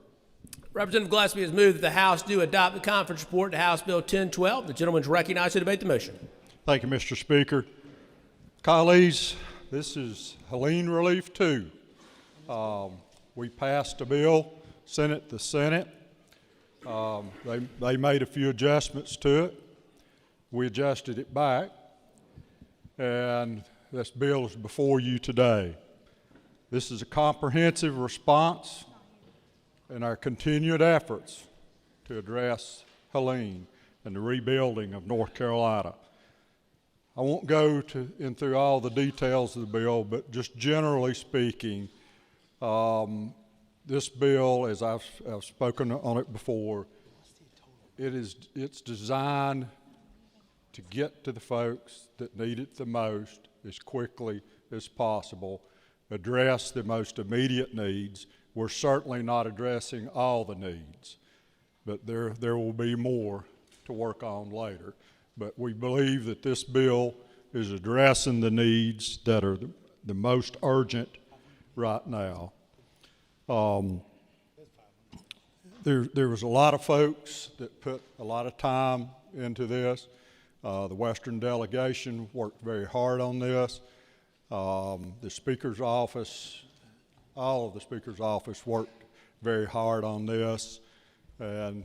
Representative Gillespie has moved that the House do adopt the conference report to House Bill 1012. The gentleman is recognized to debate the motion. Thank you, Mr. Speaker. Colleagues, this is Helene Relief 2. We passed a bill, sent it to Senate. They made a few adjustments to it. We adjusted it back, and this bill is before you today. This is a comprehensive response in our continued efforts to address Helene and the rebuilding of North Carolina. I won't go through all the details of the bill, but just generally speaking, this bill, as I've spoken on it before, it's designed to get to the folks that need it the most as quickly as possible, address the most immediate needs. We're certainly not addressing all the needs, but there will be more to work on later. But we believe that this bill is addressing the needs that are the most urgent right now. There was a lot of folks that put a lot of time into this. The Western delegation worked very hard on this. The Speaker's office, all of the Speaker's office worked very hard on this. And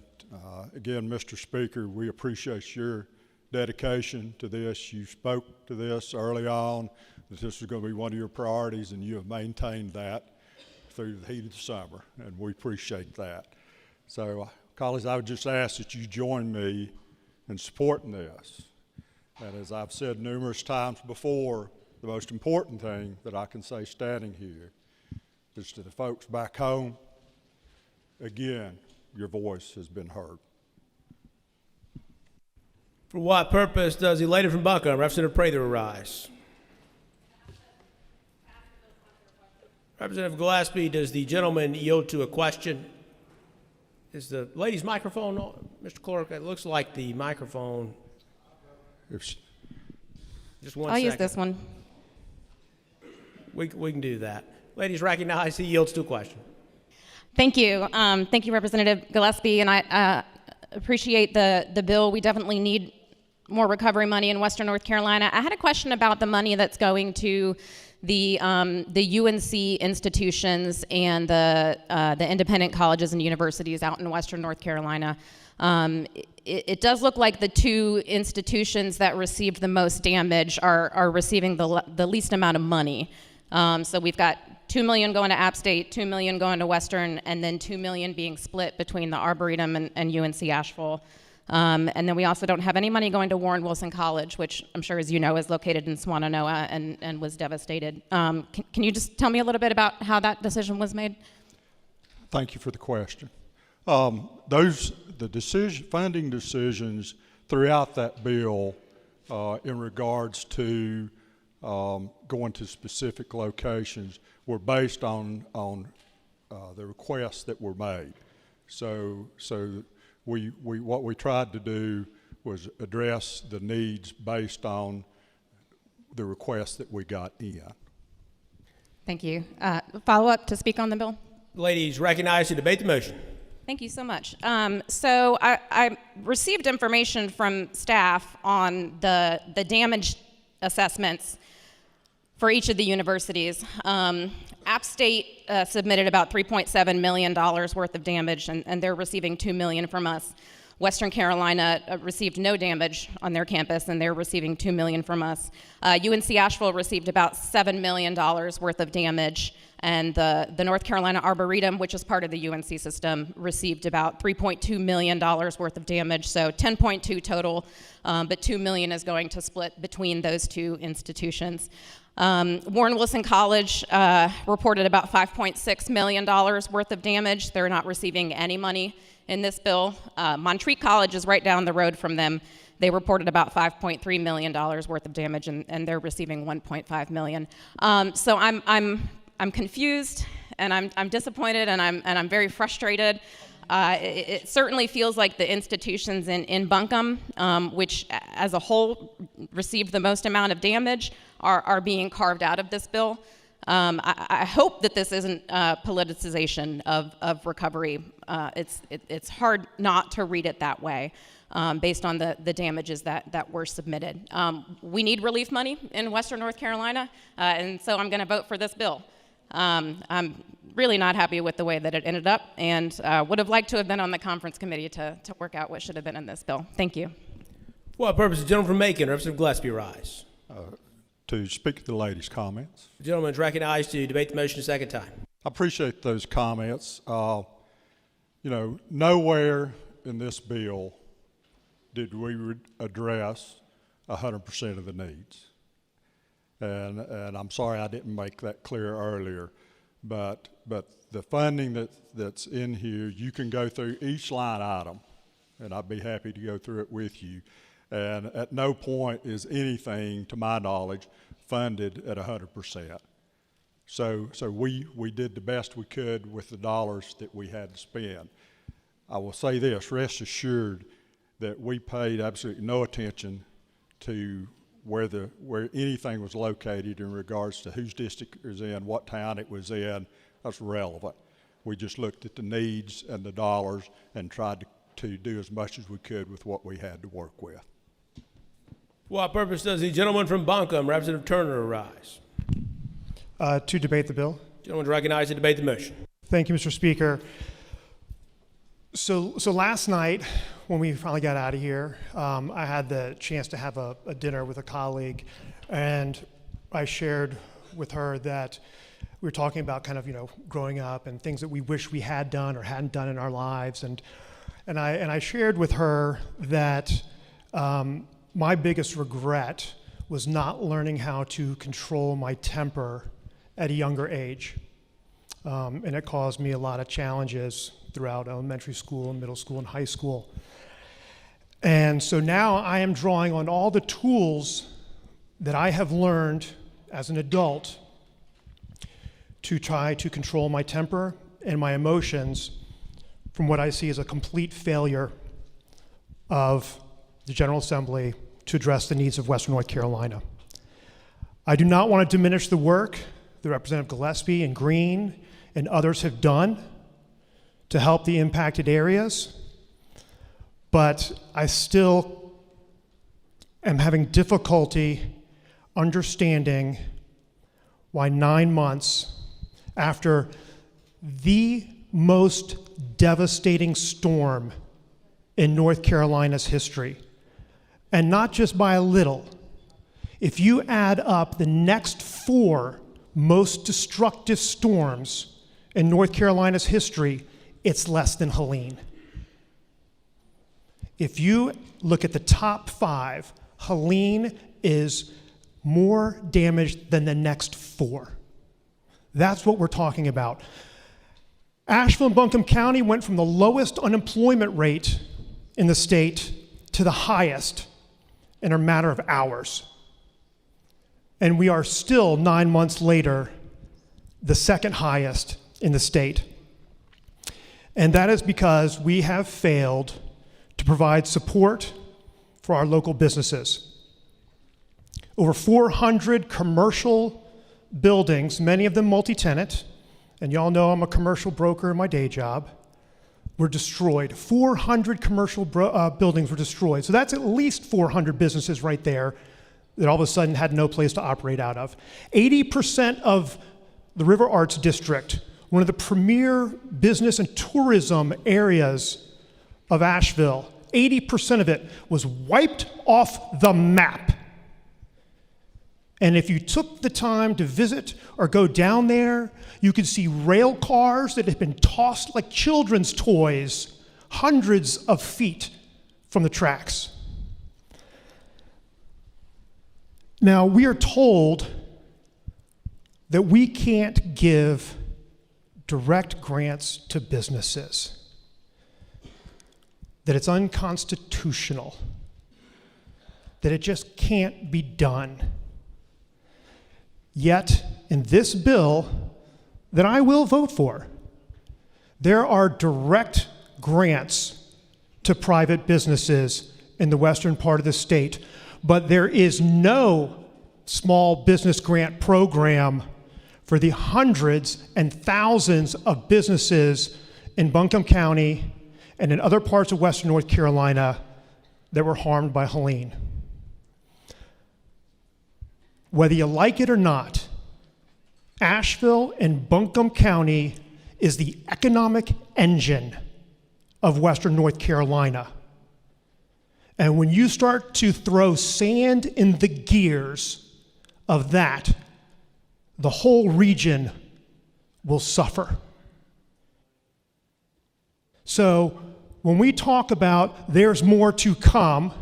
again, Mr. Speaker, we appreciate your dedication to this. You spoke to this early on, that this was going to be one of your priorities, and you have maintained that through the heat of the summer, and we appreciate that. So, colleagues, I would just ask that you join me in supporting this. And as I've said numerous times before, the most important thing that I can say standing here is to the folks back home, again, your voice has been heard. For what purpose does the lady from Buncombe, Representative Prather, arise? Representative Gillespie, does the gentleman yield to a question? Is the lady's microphone on? Mr. Clerk, it looks like the microphone. Just one second. I'll use this one. We can do that. Ladies recognized, he yields to a question. Thank you. Thank you, Representative Gillespie, and I appreciate the bill. We definitely need more recovery money in Western North Carolina. I had a question about the money that's going to the UNC institutions and the independent colleges and universities out in Western North Carolina. It does look like the two institutions that received the most damage are receiving the least amount of money. So we've got $2 million going to App State, $2 million going to Western, and then $2 million being split between the Arboretum and UNC Asheville. And then we also don't have any money going to Warren Wilson College, which I'm sure, as you know, is located in Swannanoa and was devastated. Can you just tell me a little bit about how that decision was made? Thank you for the question. Funding decisions throughout that bill in regards to going to specific locations were based on the requests that were made. So what we tried to do was address the needs based on the requests that we got in. Thank you. Follow up to speak on the bill? Ladies recognized to debate the motion. Thank you so much. So I received information from staff on the damage assessments for each of the universities. App State submitted about $3.7 million worth of damage, and they're receiving $2 million from us. Western Carolina received no damage on their campus, and they're receiving $2 million from us. UNC Asheville received about $7 million worth of damage, and the North Carolina Arboretum, which is part of the UNC system, received about $3.2 million worth of damage, so 10.2 total, but $2 million is going to split between those two institutions. Warren Wilson College reported about $5.6 million worth of damage. They're not receiving any money in this bill. Montreat College is right down the road from them. They reported about $5.3 million worth of damage, and they're receiving $1.5 million. So I'm confused, and I'm disappointed, and I'm very frustrated. It certainly feels like the institutions in Buncombe, which as a whole received the most amount of damage, are being carved out of this bill. I hope that this isn't politicization of recovery. It's hard not to read it that way based on the damages that were submitted. We need relief money in Western North Carolina, and so I'm going to vote for this bill. I'm really not happy with the way that it ended up, and would have liked to have been on the conference committee to work out what should have been in this bill. Thank you. For what purpose, the gentleman from Macon, Representative Gillespie, rise. To speak to the lady's comments. The gentleman is recognized to debate the motion a second time. I appreciate those comments. Nowhere in this bill did we address 100% of the needs. And I'm sorry I didn't make that clear earlier. But the funding that's in here, you can go through each line item, and I'd be happy to go through it with you. And at no point is anything, to my knowledge, funded at 100%. So we did the best we could with the dollars that we had to spend. I will say this, rest assured that we paid absolutely no attention to where anything was located in regards to whose district it was in, what town it was in. That's relevant. We just looked at the needs and the dollars and tried to do as much as we could with what we had to work with. For what purpose does the gentleman from Buncombe, Representative Turner, arise? To debate the bill. Gentleman is recognized to debate the motion. Thank you, Mr. Speaker. So last night, when we finally got out of here, I had the chance to have a dinner with a colleague, and I shared with her that we were talking about kind of, growing up and things that we wish we had done or hadn't done in our lives, and I shared with her that my biggest regret was not learning how to control my temper at a younger age, and it caused me a lot of challenges throughout elementary school, middle school, and high school. And so now I am drawing on all the tools that I have learned as an adult to try to control my temper and my emotions from what I see as a complete failure of the General Assembly to address the needs of Western North Carolina. I do not want to diminish the work that Representative Gillespie and Green and others have done to help the impacted areas, but I still am having difficulty understanding why 9 months after the most devastating storm in North Carolina's history, and not just by a little, if you add up the next 4 most destructive storms in North Carolina's history, it's less than Helene. If you look at the top 5, Helene is more damaged than the next 4. That's what we're talking about. Asheville and Buncombe County went from the lowest unemployment rate in the state to the highest in a matter of hours. And we are still 9 months later, the second highest in the state. And that is because we have failed to provide support for our local businesses. Over 400 commercial buildings, many of them multi-tenant, and y'all know I'm a commercial broker in my day job, were destroyed. 400 commercial buildings were destroyed. So that's at least 400 businesses right there that all of a sudden had no place to operate out of. 80% of the River Arts District, one of the premier business and tourism areas of Asheville, 80% of it was wiped off the map. And if you took the time to visit or go down there, you could see rail cars that had been tossed like children's toys hundreds of feet from the tracks. Now, we are told that we can't give direct grants to businesses, that it's unconstitutional, that it just can't be done. Yet, in this bill that I will vote for, there are direct grants to private businesses in the western part of the state, but there is no small business grant program for the hundreds and thousands of businesses in Buncombe County and in other parts of western North Carolina that were harmed by Helene. Whether you like it or not, Asheville and Buncombe County is the economic engine of western North Carolina. And when you start to throw sand in the gears of that, the whole region will suffer. So when we talk about there's more to come,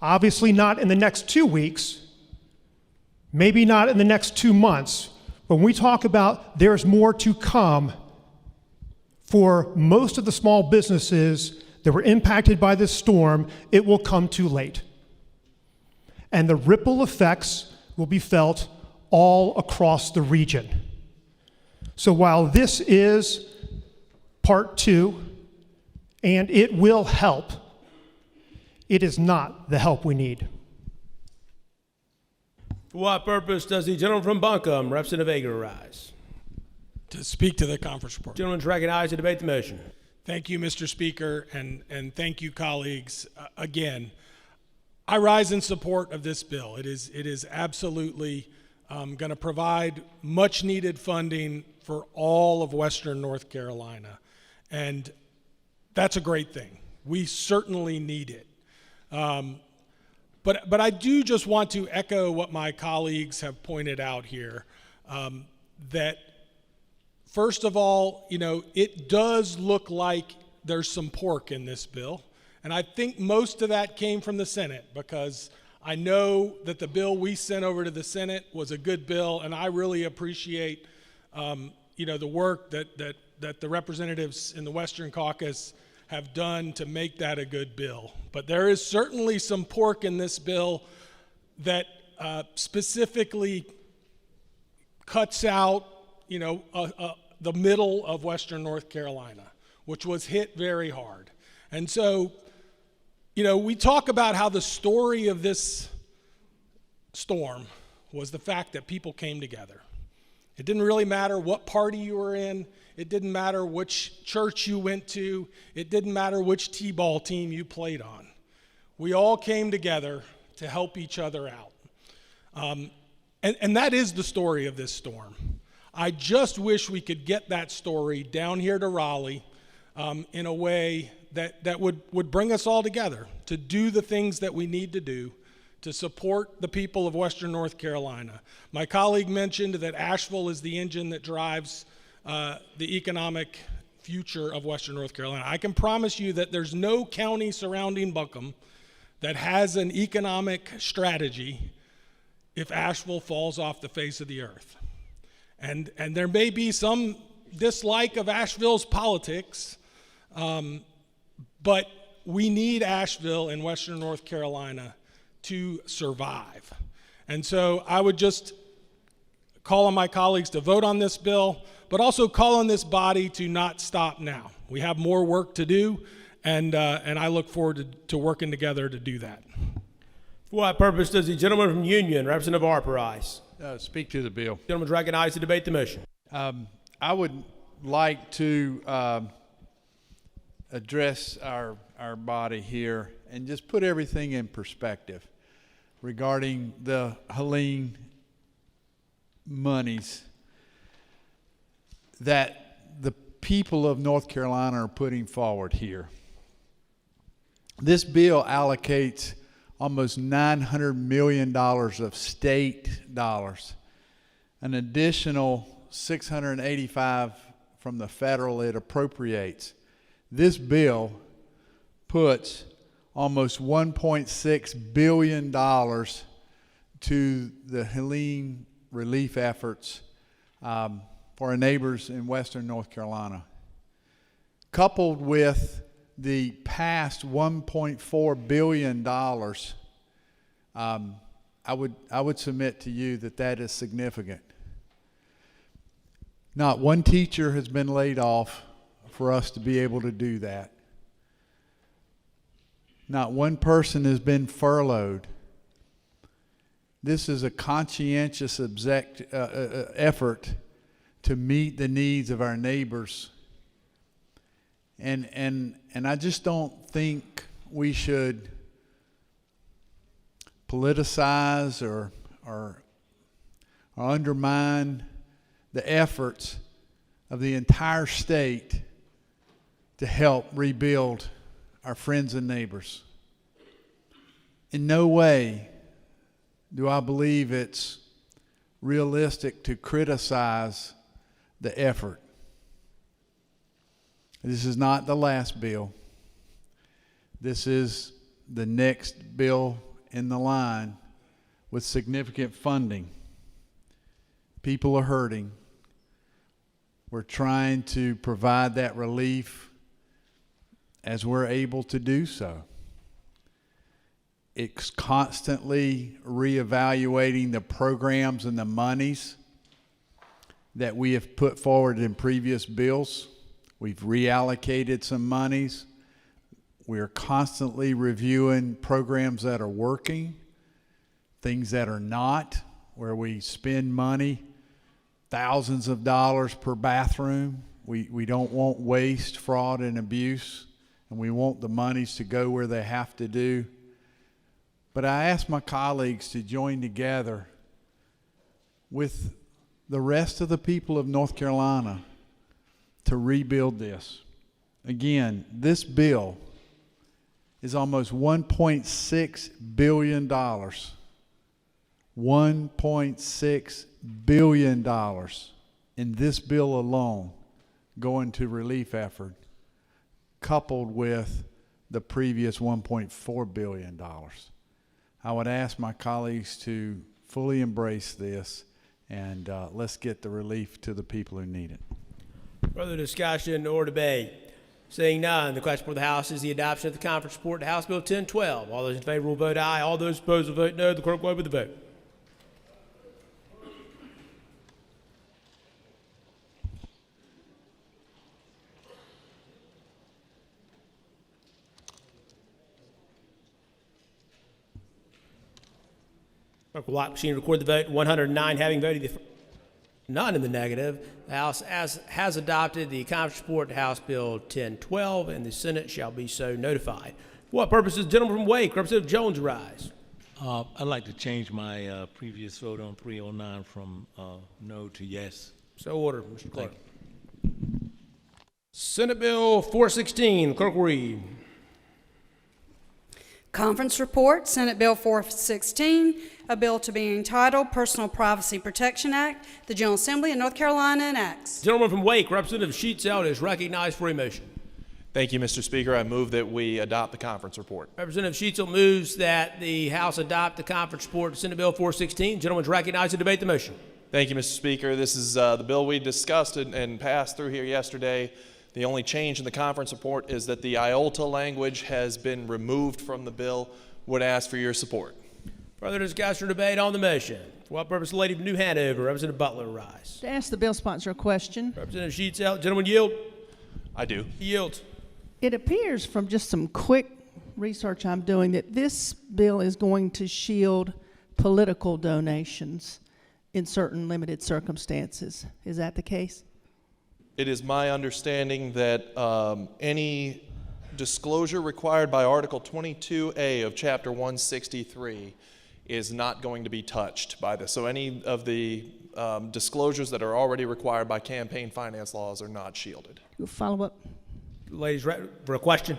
obviously not in the next 2 weeks, maybe not in the next 2 months, When we talk about there's more to come, for most of the small businesses that were impacted by this storm, it will come too late. And the ripple effects will be felt all across the region. So while this is part 2, and it will help, it is not the help we need. For what purpose does the gentleman from Buncombe, Representative Ager, rise? To speak to the conference report. Gentleman is recognized to debate the motion. Thank you, Mr. Speaker, and thank you, colleagues. Again, I rise in support of this bill. It is absolutely going to provide much needed funding for all of Western North Carolina. And that's a great thing. We certainly need it. But I do just want to echo what my colleagues have pointed out here, that first of all, it does look like there's some pork in this bill. And I think most of that came from the Senate, because I know that the bill we sent over to the Senate was a good bill, and I really appreciate the work that the representatives in the Western Caucus have done to make that a good bill. But there is certainly some pork in this bill that specifically cuts out, the middle of Western North Carolina, which was hit very hard. And so, we talk about how the story of this storm was the fact that people came together. It didn't really matter what party you were in. It didn't matter which church you went to. It didn't matter which t-ball team you played on. We all came together to help each other out. And that is the story of this storm. I just wish we could get that story down here to Raleigh in a way that would bring us all together to do the things that we need to do to support the people of Western North Carolina. My colleague mentioned that Asheville is the engine that drives the economic future of Western North Carolina. I can promise you that there's no county surrounding Buncombe that has an economic strategy if Asheville falls off the face of the earth. And there may be some dislike of Asheville's politics, but we need Asheville and Western North Carolina to survive. And so I would just call on my colleagues to vote on this bill, but also call on this body to not stop now. We have more work to do, and I look forward to working together to do that. For what purpose does the gentleman from Union, Representative Harper, rise? Speak to the bill. Gentleman is recognized to debate the motion. I would like to address our body here and just put everything in perspective regarding the Helene monies that the people of North Carolina are putting forward here. This bill allocates almost $900 million of state dollars, an additional $685 from the federal it appropriates. This bill puts almost $1.6 billion to the Helene relief efforts for our neighbors in Western North Carolina, coupled with the past $1.4 billion. I would submit to you that is significant. Not one teacher has been laid off for us to be able to do that. Not one person has been furloughed. This is a conscientious effort to meet the needs of our neighbors. And I just don't think we should politicize or undermine the efforts of the entire state to help rebuild our friends and neighbors. In no way do I believe it's realistic to criticize the effort. This is not the last bill. This is the next bill in the line with significant funding. People are hurting. We're trying to provide that relief as we're able to do so. It's constantly reevaluating the programs and the monies that we have put forward in previous bills. We've reallocated some monies. We're constantly reviewing programs that are working, things that are not, where we spend money, thousands of dollars per bathroom. We don't want waste, fraud, and abuse, and we want the monies to go where they have to do. But I ask my colleagues to join together with the rest of the people of North Carolina to rebuild this. Again, this bill is almost $1.6 billion. $1.6 billion in this bill alone going to relief effort, coupled with the previous $1.4 billion. I would ask my colleagues to fully embrace this, and let's get the relief to the people who need it. Further discussion or debate? Seeing none, the question before the House is the adoption of the conference report to House Bill 1012. All those in favor will vote aye. All those opposed will vote no. The clerk will open the vote. Clerk will lock the machine and record the vote. 109 having voted, none in the negative. The House has adopted the conference report to House Bill 1012, and the Senate shall be so notified. For what purposes, gentleman from Wake, Representative Jones, rise. I'd like to change my previous vote on 309 from no to yes. So ordered, Mr. Clerk. Senate Bill 416, clerk will read. Conference report, Senate Bill 416, a bill to be entitled Personal Privacy Protection Act, the General Assembly of North Carolina enacts. Gentleman from Wake, Representative Sheetseld, is recognized for a motion. Thank you, Mr. Speaker. I move that we adopt the conference report. Representative Sheetseld moves that the House adopt the conference report to Senate Bill 416. Gentleman is recognized to debate the motion. Thank you, Mr. Speaker. This is the bill we discussed and passed through here yesterday. The only change in the conference report is that the IOLTA language has been removed from the bill. Would ask for your support. Further discussion or debate on the motion. For what purpose, the lady from New Hanover, Representative Butler, rise. To ask the bill sponsor a question. Representative Sheetseld, gentleman yield. I do. He yields. It appears from just some quick research I'm doing that this bill is going to shield political donations in certain limited circumstances. Is that the case? It is my understanding that any disclosure required by Article 22A of Chapter 163 is not going to be touched by this. So any of the disclosures that are already required by campaign finance laws are not shielded. Follow up. Ladies, for a question?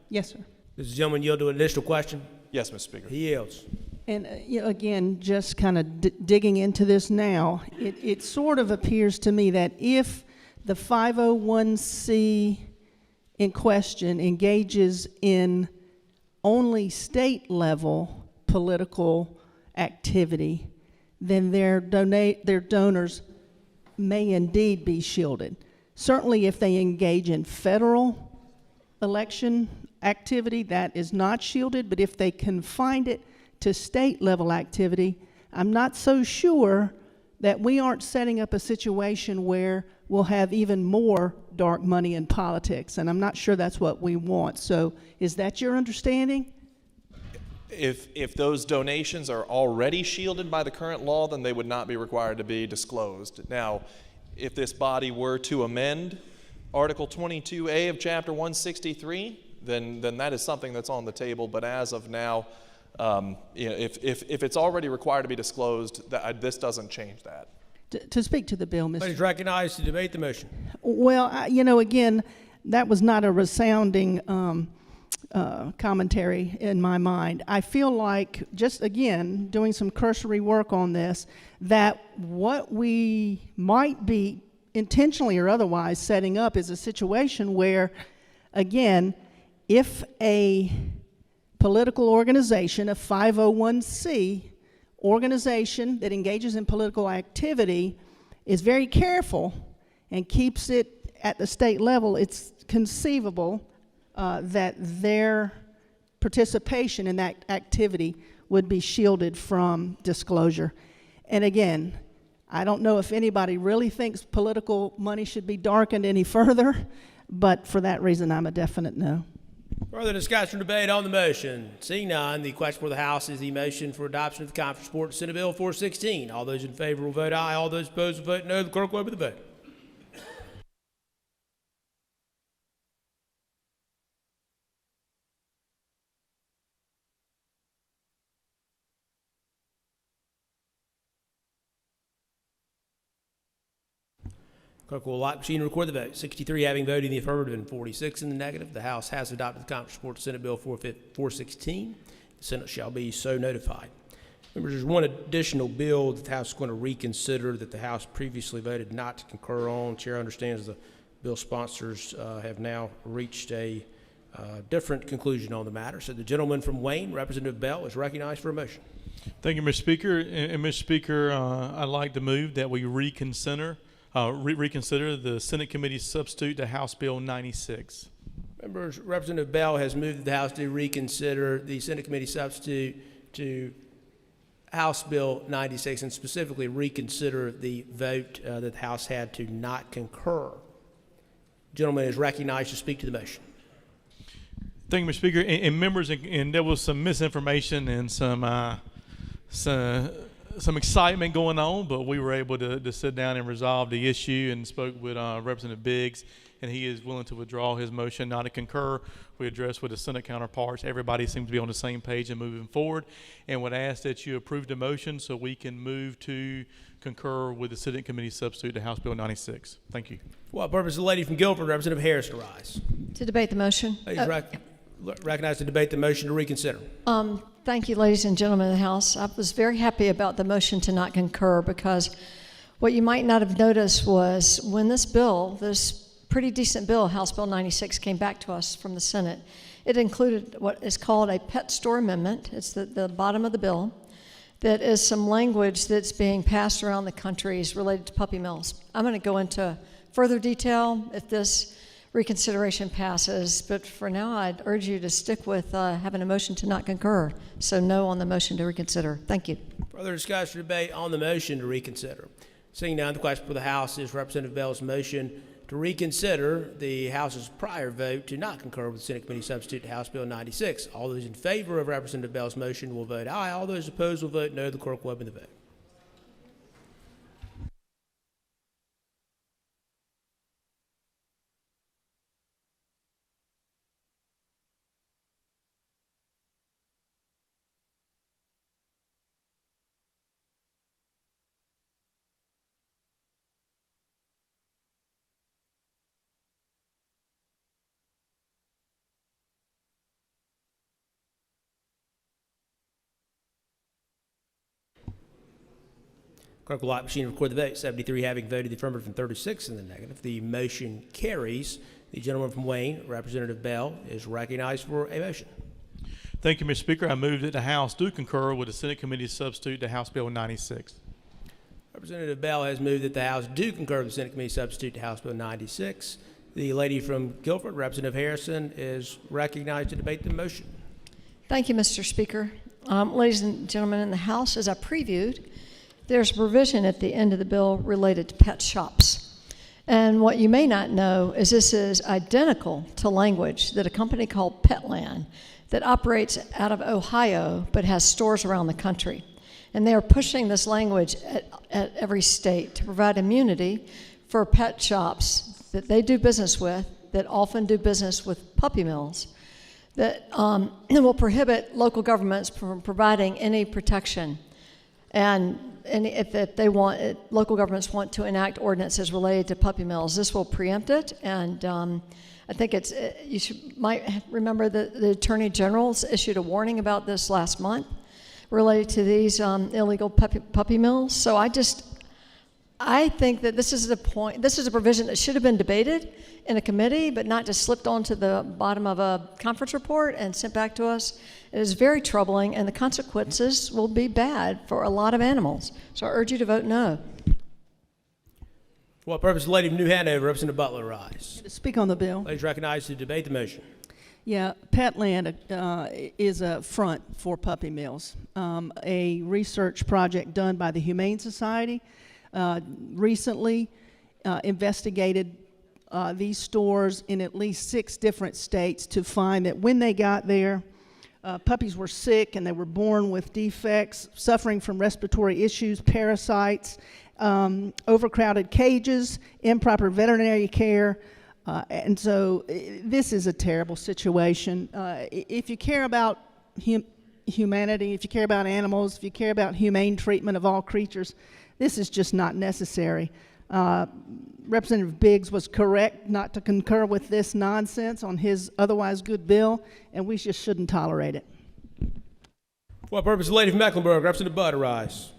Yes, sir. Does the gentleman yield to an additional question? Yes, Mr. Speaker. He yields. And again, just kind of digging into this now, it sort of appears to me that if the 501c in question engages in only state level political activity, then their donors may indeed be shielded. Certainly if they engage in federal election activity, that is not shielded, but if they confine it to state level activity, I'm not so sure that we aren't setting up a situation where we'll have even more dark money in politics, and I'm not sure that's what we want. So is that your understanding? If those donations are already shielded by the current law, then they would not be required to be disclosed. Now, if this body were to amend Article 22A of Chapter 163, then that is something that's on the table. But as of now, if it's already required to be disclosed, this doesn't change that. To speak to the bill, Mr. Ladies recognized to debate the motion. Well, again, that was not a resounding commentary in my mind. I feel like, just again, doing some cursory work on this, that what we might be intentionally or otherwise setting up is a situation where, again, if a political organization, a 501c organization that engages in political activity, is very careful and keeps it at the state level, it's conceivable that their participation in that activity would be shielded from disclosure. And again, I don't know if anybody really thinks political money should be darkened any further, but for that reason, I'm a definite no. Further discussion or debate on the motion? Seeing none, the question for the House is the motion for adoption of the conference report to Senate Bill 416. All those in favor will vote aye. All those opposed will vote no. The clerk will open the vote. Clerk will lock the machine and record the vote. 63 having voted in the affirmative and 46 in the negative. The House has adopted the conference report to Senate Bill 416. The Senate shall be so notified. Members, there's one additional bill that the House is going to reconsider that the House previously voted not to concur on. Chair understands the bill sponsors have now reached a different conclusion on the matter. So the gentleman from Wayne, Representative Bell, is recognized for a motion. Thank you, Mr. Speaker. And Mr. Speaker, I'd like to move that we reconsider the Senate Committee substitute to House Bill 96. Members, Representative Bell has moved that the House to reconsider the Senate Committee substitute to House Bill 96 and specifically reconsider the vote that the House had to not concur. The gentleman is recognized to speak to the motion. Thank you, Mr. Speaker. And members, and there was some misinformation and some excitement going on, but we were able to sit down and resolve the issue and spoke with Representative Biggs, and he is willing to withdraw his motion not to concur. We addressed with the Senate counterparts. Everybody seems to be on the same page and moving forward, and would ask that you approve the motion so we can move to concur with the Senate Committee substitute to House Bill 96. Thank you. For what purpose the lady from Guilford, Representative Harris, to rise? To debate the motion. Recognized to debate the motion to reconsider. Thank you, ladies and gentlemen of the House. I was very happy about the motion to not concur because what you might not have noticed was when this pretty decent bill, House Bill 96, came back to us from the Senate, it included what is called a pet store amendment. It's the bottom of the bill. That is some language that's being passed around the country is related to puppy mills. I'm going to go into further detail if this reconsideration passes, but for now I'd urge you to stick with having a motion to not concur. So no on the motion to reconsider. Thank you. Further discussion or debate on the motion to reconsider. Seeing none, the question for the House is Representative Bell's motion to reconsider the House's prior vote to not concur with the Senate Committee substitute to House Bill 96. All those in favor of Representative Bell's motion will vote aye. All those opposed will vote no. The clerk will open the vote. Clerk will lock the machine and record the vote. 73 having voted the affirmative and 36 in the negative. The motion carries. The gentleman from Wayne, Representative Bell, is recognized for a motion. Thank you, Mr. Speaker. I move that the House do concur with the Senate Committee substitute to House Bill 96. Representative Bell has moved that the House do concur with the Senate Committee substitute to House Bill 96. The lady from Guilford, Representative Harrison, is recognized to debate the motion. Thank you, Mr. Speaker. Ladies and gentlemen in the House, as I previewed, there's a provision at the end of the bill related to pet shops. And what you may not know is this is identical to language that a company called Petland that operates out of Ohio but has stores around the country. And they are pushing this language at every state to provide immunity for pet shops that they do business with, that often do business with puppy mills, that will prohibit local governments from providing any protection. And if they want, local governments want to enact ordinances related to puppy mills, this will preempt it. And I think might remember that the Attorney General's issued a warning about this last month related to these illegal puppy mills. So I think that this is a provision that should have been debated in a committee, but not just slipped onto the bottom of a conference report and sent back to us. It is very troubling, and the consequences will be bad for a lot of animals. So I urge you to vote no. For what purpose, the lady from New Hanover, Representative Butler, rise. To speak on the bill. Ladies recognized to debate the motion. Yeah, Petland is a front for puppy mills. A research project done by the Humane Society recently investigated these stores in at least 6 different states to find that when they got there, puppies were sick and they were born with defects, suffering from respiratory issues, parasites, overcrowded cages, improper veterinary care. And so this is a terrible situation. If you care about humanity, if you care about animals, if you care about humane treatment of all creatures, this is just not necessary. Representative Biggs was correct not to concur with this nonsense on his otherwise good bill, and we just shouldn't tolerate it. For what purpose, the lady from Mecklenburg, Representative Butler, rise.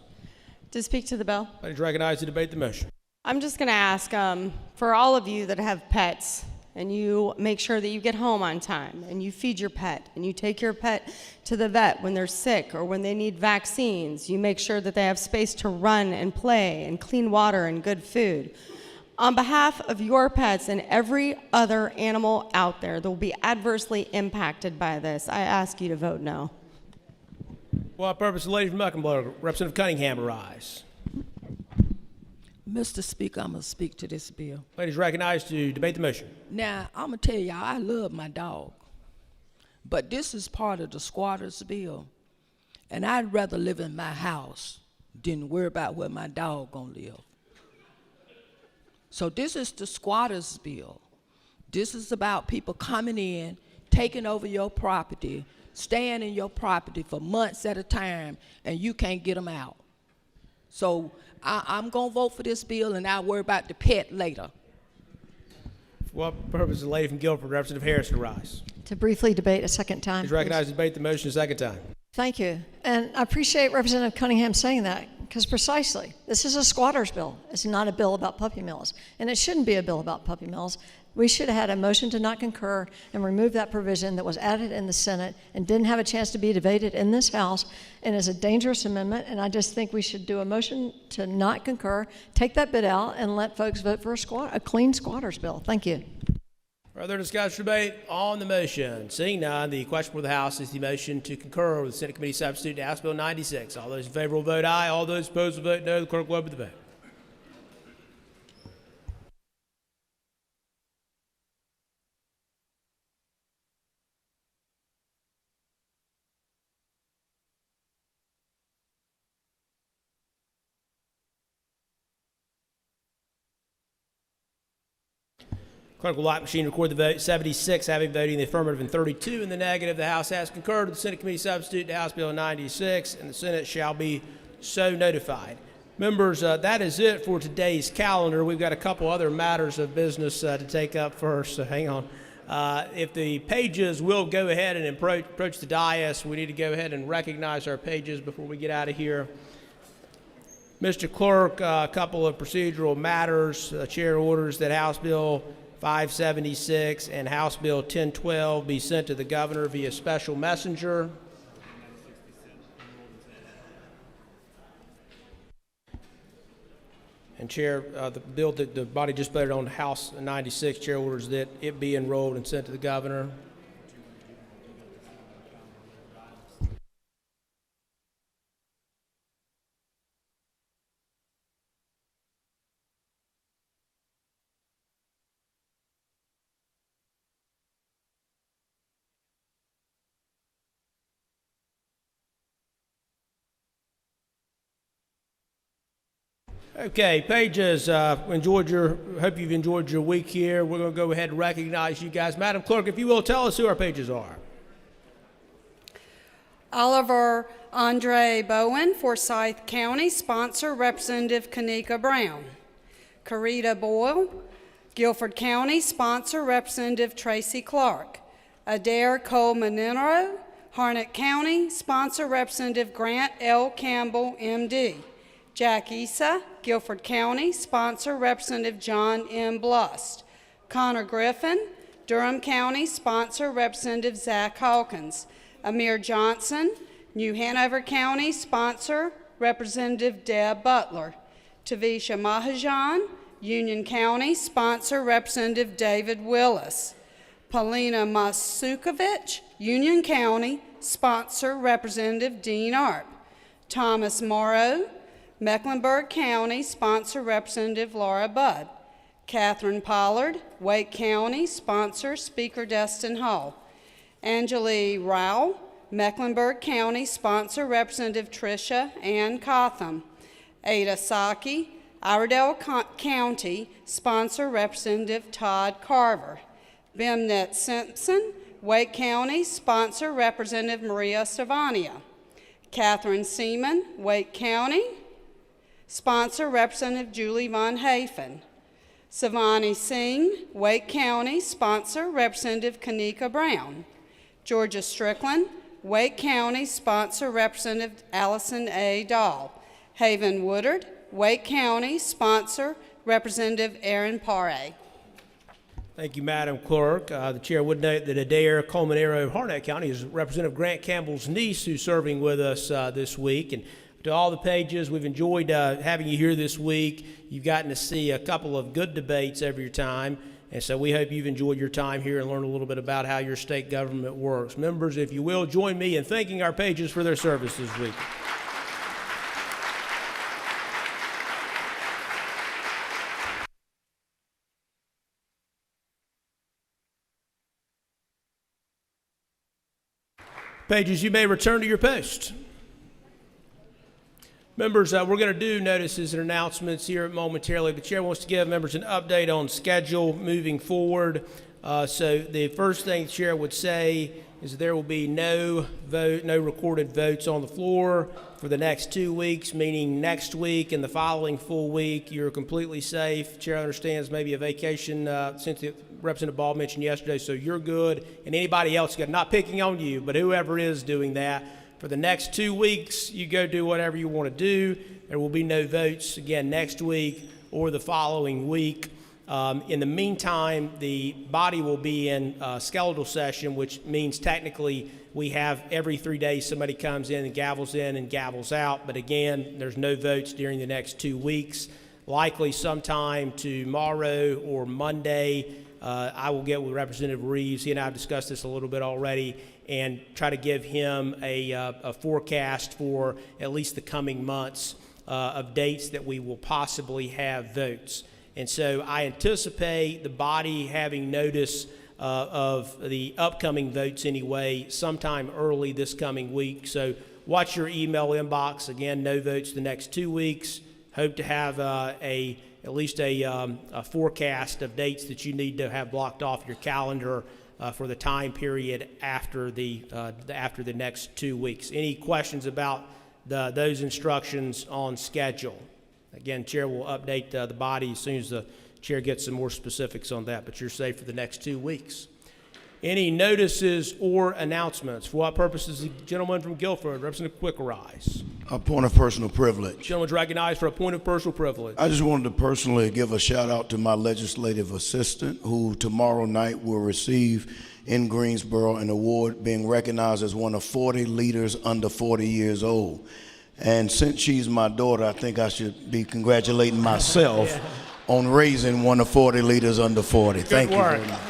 To speak to the bill. Ladies recognized to debate the motion. I'm just going to ask for all of you that have pets and you make sure that you get home on time and you feed your pet and you take your pet to the vet when they're sick or when they need vaccines. You make sure that they have space to run and play and clean water and good food. On behalf of your pets and every other animal out there that will be adversely impacted by this, I ask you to vote no. For what purpose, the lady from Mecklenburg, Representative Cunningham, rise. Mr. Speaker, I'm going to speak to this bill. Ladies recognized to debate the motion. Now, I'm going to tell y'all, I love my dog. But this is part of the squatters bill. And I'd rather live in my house than worry about where my dog going to live. So this is the squatters bill. This is about people coming in, taking over your property, staying in your property for months at a time, and you can't get them out. So I'm going to vote for this bill, and I'll worry about the pet later. For what purpose, the lady from Guilford, Representative Harrison, rise. To briefly debate a second time. Please recognize to debate the motion a second time. Thank you. And I appreciate Representative Cunningham saying that, because precisely, this is a squatter's bill. It's not a bill about puppy mills. And it shouldn't be a bill about puppy mills. We should have had a motion to not concur and remove that provision that was added in the Senate and didn't have a chance to be debated in this House, and is a dangerous amendment. And I just think we should do a motion to not concur, take that bit out, and let folks vote for a clean squatter's bill. Thank you. Further discussion, debate on the motion. Seeing none, the question for the House is the motion to concur with the Senate Committee Substitute to House Bill 96. All those in favor will vote aye. All those opposed will vote no. The clerk will open the vote. Clerk will light machine record the vote. 76 having voted in the affirmative and 32 in the negative. The House has concurred with the Senate Committee Substitute to House Bill 96, and the Senate shall be so notified. Members, that is it for today's calendar. We've got a couple other matters of business to take up first, so hang on. If the pages will go ahead and approach the dais, we need to go ahead and recognize our pages before we get out of here. Mr. Clerk, a couple of procedural matters. Chair orders that House Bill 576 and House Bill 1012 be sent to the governor via special messenger. And Chair, the bill that the body just voted on, House 96, Chair orders that it be enrolled and sent to the governor. Okay, pages, hope you've enjoyed your week here. We're going to go ahead and recognize you guys. Madam Clerk, if you will, tell us who our pages are. Oliver Andre Bowen, Forsyth County, sponsor Representative Kanika Brown. Carita Boyle, Guilford County, sponsor Representative Tracy Clark. Adair Cole-Manero, Harnett County, sponsor Representative Grant L. Campbell, MD. Jack Issa, Guilford County, sponsor Representative John M. Blust. Connor Griffin, Durham County, sponsor Representative Zach Hawkins. Amir Johnson, New Hanover County, sponsor Representative Deb Butler. Tavisha Mahajan, Union County, sponsor Representative David Willis. Paulina Masukovich, Union County, sponsor Representative Dean Arp. Thomas Morrow, Mecklenburg County, sponsor Representative Laura Budd. Catherine Pollard, Wake County, sponsor Speaker Destin Hall. Angeli Rao, Mecklenburg County, sponsor Representative Tricia Ann Cotham. Ada Saki, Iredell County, sponsor Representative Todd Carver. Bimnet Simpson, Wake County, sponsor Representative Maria Savania. Catherine Seaman, Wake County, sponsor Representative Julie Von Hafen. Savani Singh, Wake County, sponsor Representative Kanika Brown. Georgia Strickland, Wake County, sponsor Representative Allison A. Dahl. Haven Woodard, Wake County, sponsor Representative Aaron Paré. Thank you, Madam Clerk. The chair would note that Adair Coleman Arrow of Harnett County is Representative Grant Campbell's niece who's serving with us this week. And to all the pages, we've enjoyed having you here this week. You've gotten to see a couple of good debates over your time. And so we hope you've enjoyed your time here and learned a little bit about how your state government works. Members, if you will, join me in thanking our pages for their service this week. Pages, you may return to your post. Members, we're going to do notices and announcements here momentarily. The chair wants to give members an update on schedule moving forward. So the first thing the chair would say is there will be no recorded votes on the floor for the next 2 weeks, meaning next week and the following full week. You're completely safe. Chair understands maybe a vacation since Representative Ball mentioned yesterday, so you're good. And anybody else, not picking on you, but whoever is doing that, for the next 2 weeks, you go do whatever you want to do. There will be no votes again next week or the following week. In the meantime, the body will be in skeletal session, which means technically we have every 3 days somebody comes in and gavels out. But again, there's no votes during the next 2 weeks. Likely sometime tomorrow or Monday, I will get with Representative Reeves. He and I have discussed this a little bit already, and try to give him a forecast for at least the coming months of dates that we will possibly have votes. And so I anticipate the body having notice of the upcoming votes anyway, sometime early this coming week. So watch your email inbox. Again, no votes the next 2 weeks. Hope to have at least a forecast of dates that you need to have blocked off your calendar for the time period after the next 2 weeks. Any questions about those instructions on schedule? Again, Chair will update the body as soon as the Chair gets some more specifics on that, but you're safe for the next 2 weeks. Any notices or announcements? For what purposes, the gentleman from Guilford, Representative Quick, rise. A point of personal privilege. Gentleman's recognized for a point of personal privilege. I just wanted to personally give a shout out to my legislative assistant, who tomorrow night will receive in Greensboro an award being recognized as one of 40 leaders under 40 years old. And since she's my daughter, I think I should be congratulating myself on raising one of 40 leaders under 40. Thank you very much.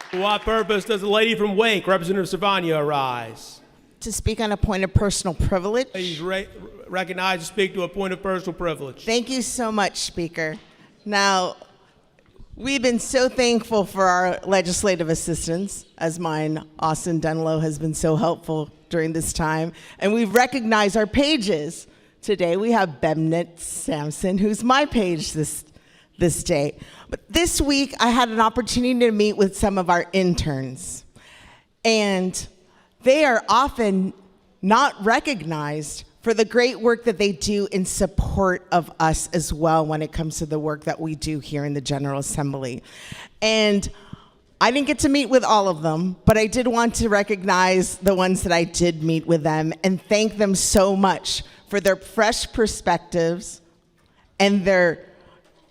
For what purpose does the lady from Wake, Representative Savania, arise? To speak on a point of personal privilege. Please recognize to speak to a point of personal privilege. Thank you so much, Speaker. Now, we've been so thankful for our legislative assistants, as mine, Austin Dunlow, has been so helpful during this time. And we've recognized our pages. Today we have Bemnit Sampson, who's my page this day. But this week I had an opportunity to meet with some of our interns. And they are often not recognized for the great work that they do in support of us as well when it comes to the work that we do here in the General Assembly. And I didn't get to meet with all of them, but I did want to recognize the ones that I did meet with them and thank them so much for their fresh perspectives and their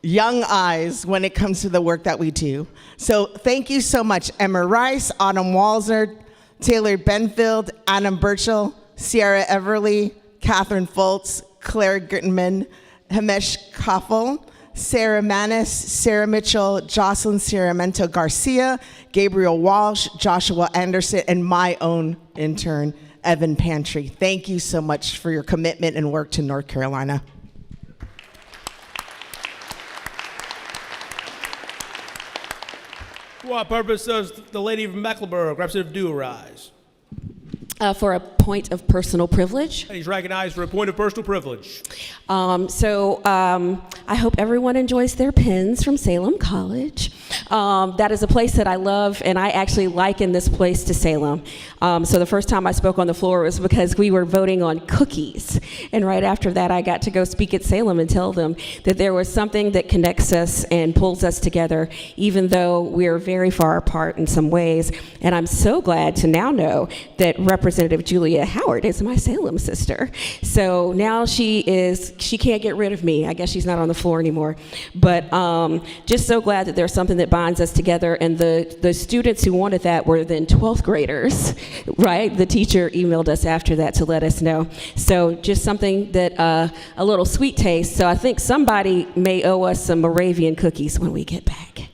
young eyes when it comes to the work that we do. So thank you so much, Emma Rice, Autumn Walzer, Taylor Benfield, Adam Burchell, Sierra Everly, Catherine Foltz, Claire Grittenman, Himesh Koffel, Sarah Manis, Sarah Mitchell, Jocelyn Ciaramento Garcia, Gabriel Walsh, Joshua Anderson, and my own intern, Evan Pantry. Thank you so much for your commitment and work to North Carolina. For what purpose does the lady from Mecklenburg, Representative Dew, arise? For a point of personal privilege. He's recognized for a point of personal privilege. I hope everyone enjoys their pens from Salem College. That is a place that I love, and I actually liken this place to Salem. So the first time I spoke on the floor was because we were voting on cookies. And right after that, I got to go speak at Salem and tell them that there was something that connects us and pulls us together, even though we're very far apart in some ways. And I'm so glad to now know that Representative Julia Howard is my Salem sister. So now she can't get rid of me. I guess she's not on the floor anymore. But just so glad that there's something that binds us together. And the students who wanted that were then 12th graders, right? The teacher emailed us after that to let us know. So just something that, a little sweet taste. So I think somebody may owe us some Moravian cookies when we get back.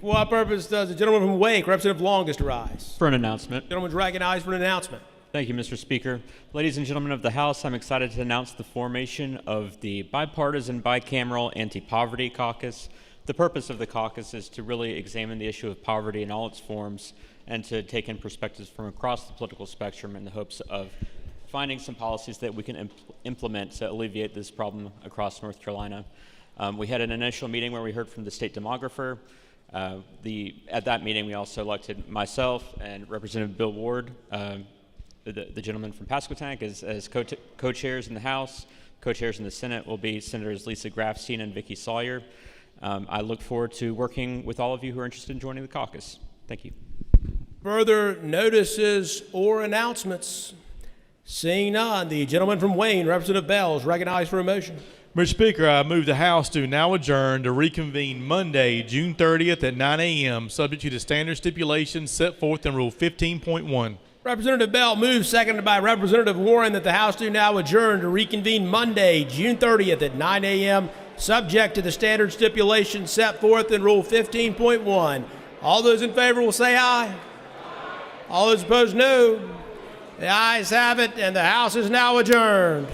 For what purpose does the gentleman from Wake, Representative Longest, arise? For an announcement. Gentleman's recognized for an announcement. Thank you, Mr. Speaker. Ladies and gentlemen of the House, I'm excited to announce the formation of the Bipartisan Bicameral Anti-Poverty Caucus. The purpose of the caucus is to really examine the issue of poverty in all its forms and to take in perspectives from across the political spectrum in the hopes of finding some policies that we can implement to alleviate this problem across North Carolina. We had an initial meeting where we heard from the state demographer. At that meeting, we also elected myself and Representative Bill Ward, the gentleman from Pasquotank, as co-chairs in the House. Co-chairs in the Senate will be Senators Lisa Grafstein and Vicki Sawyer. I look forward to working with all of you who are interested in joining the caucus. Thank you. Further notices or announcements? Seeing none, the gentleman from Wayne, Representative Bell, is recognized for a motion. Mr. Speaker, I move the House to now adjourn to reconvene Monday, June 30th at 9 a.m., subject to the standard stipulations set forth in Rule 15.1. Representative Bell moves, seconded by Representative Warren, that the House do now adjourn to reconvene Monday, June 30th at 9 a.m., subject to the standard stipulations set forth in Rule 15.1. All those in favor will say aye. All those opposed, no. The ayes have it, and the House is now adjourned.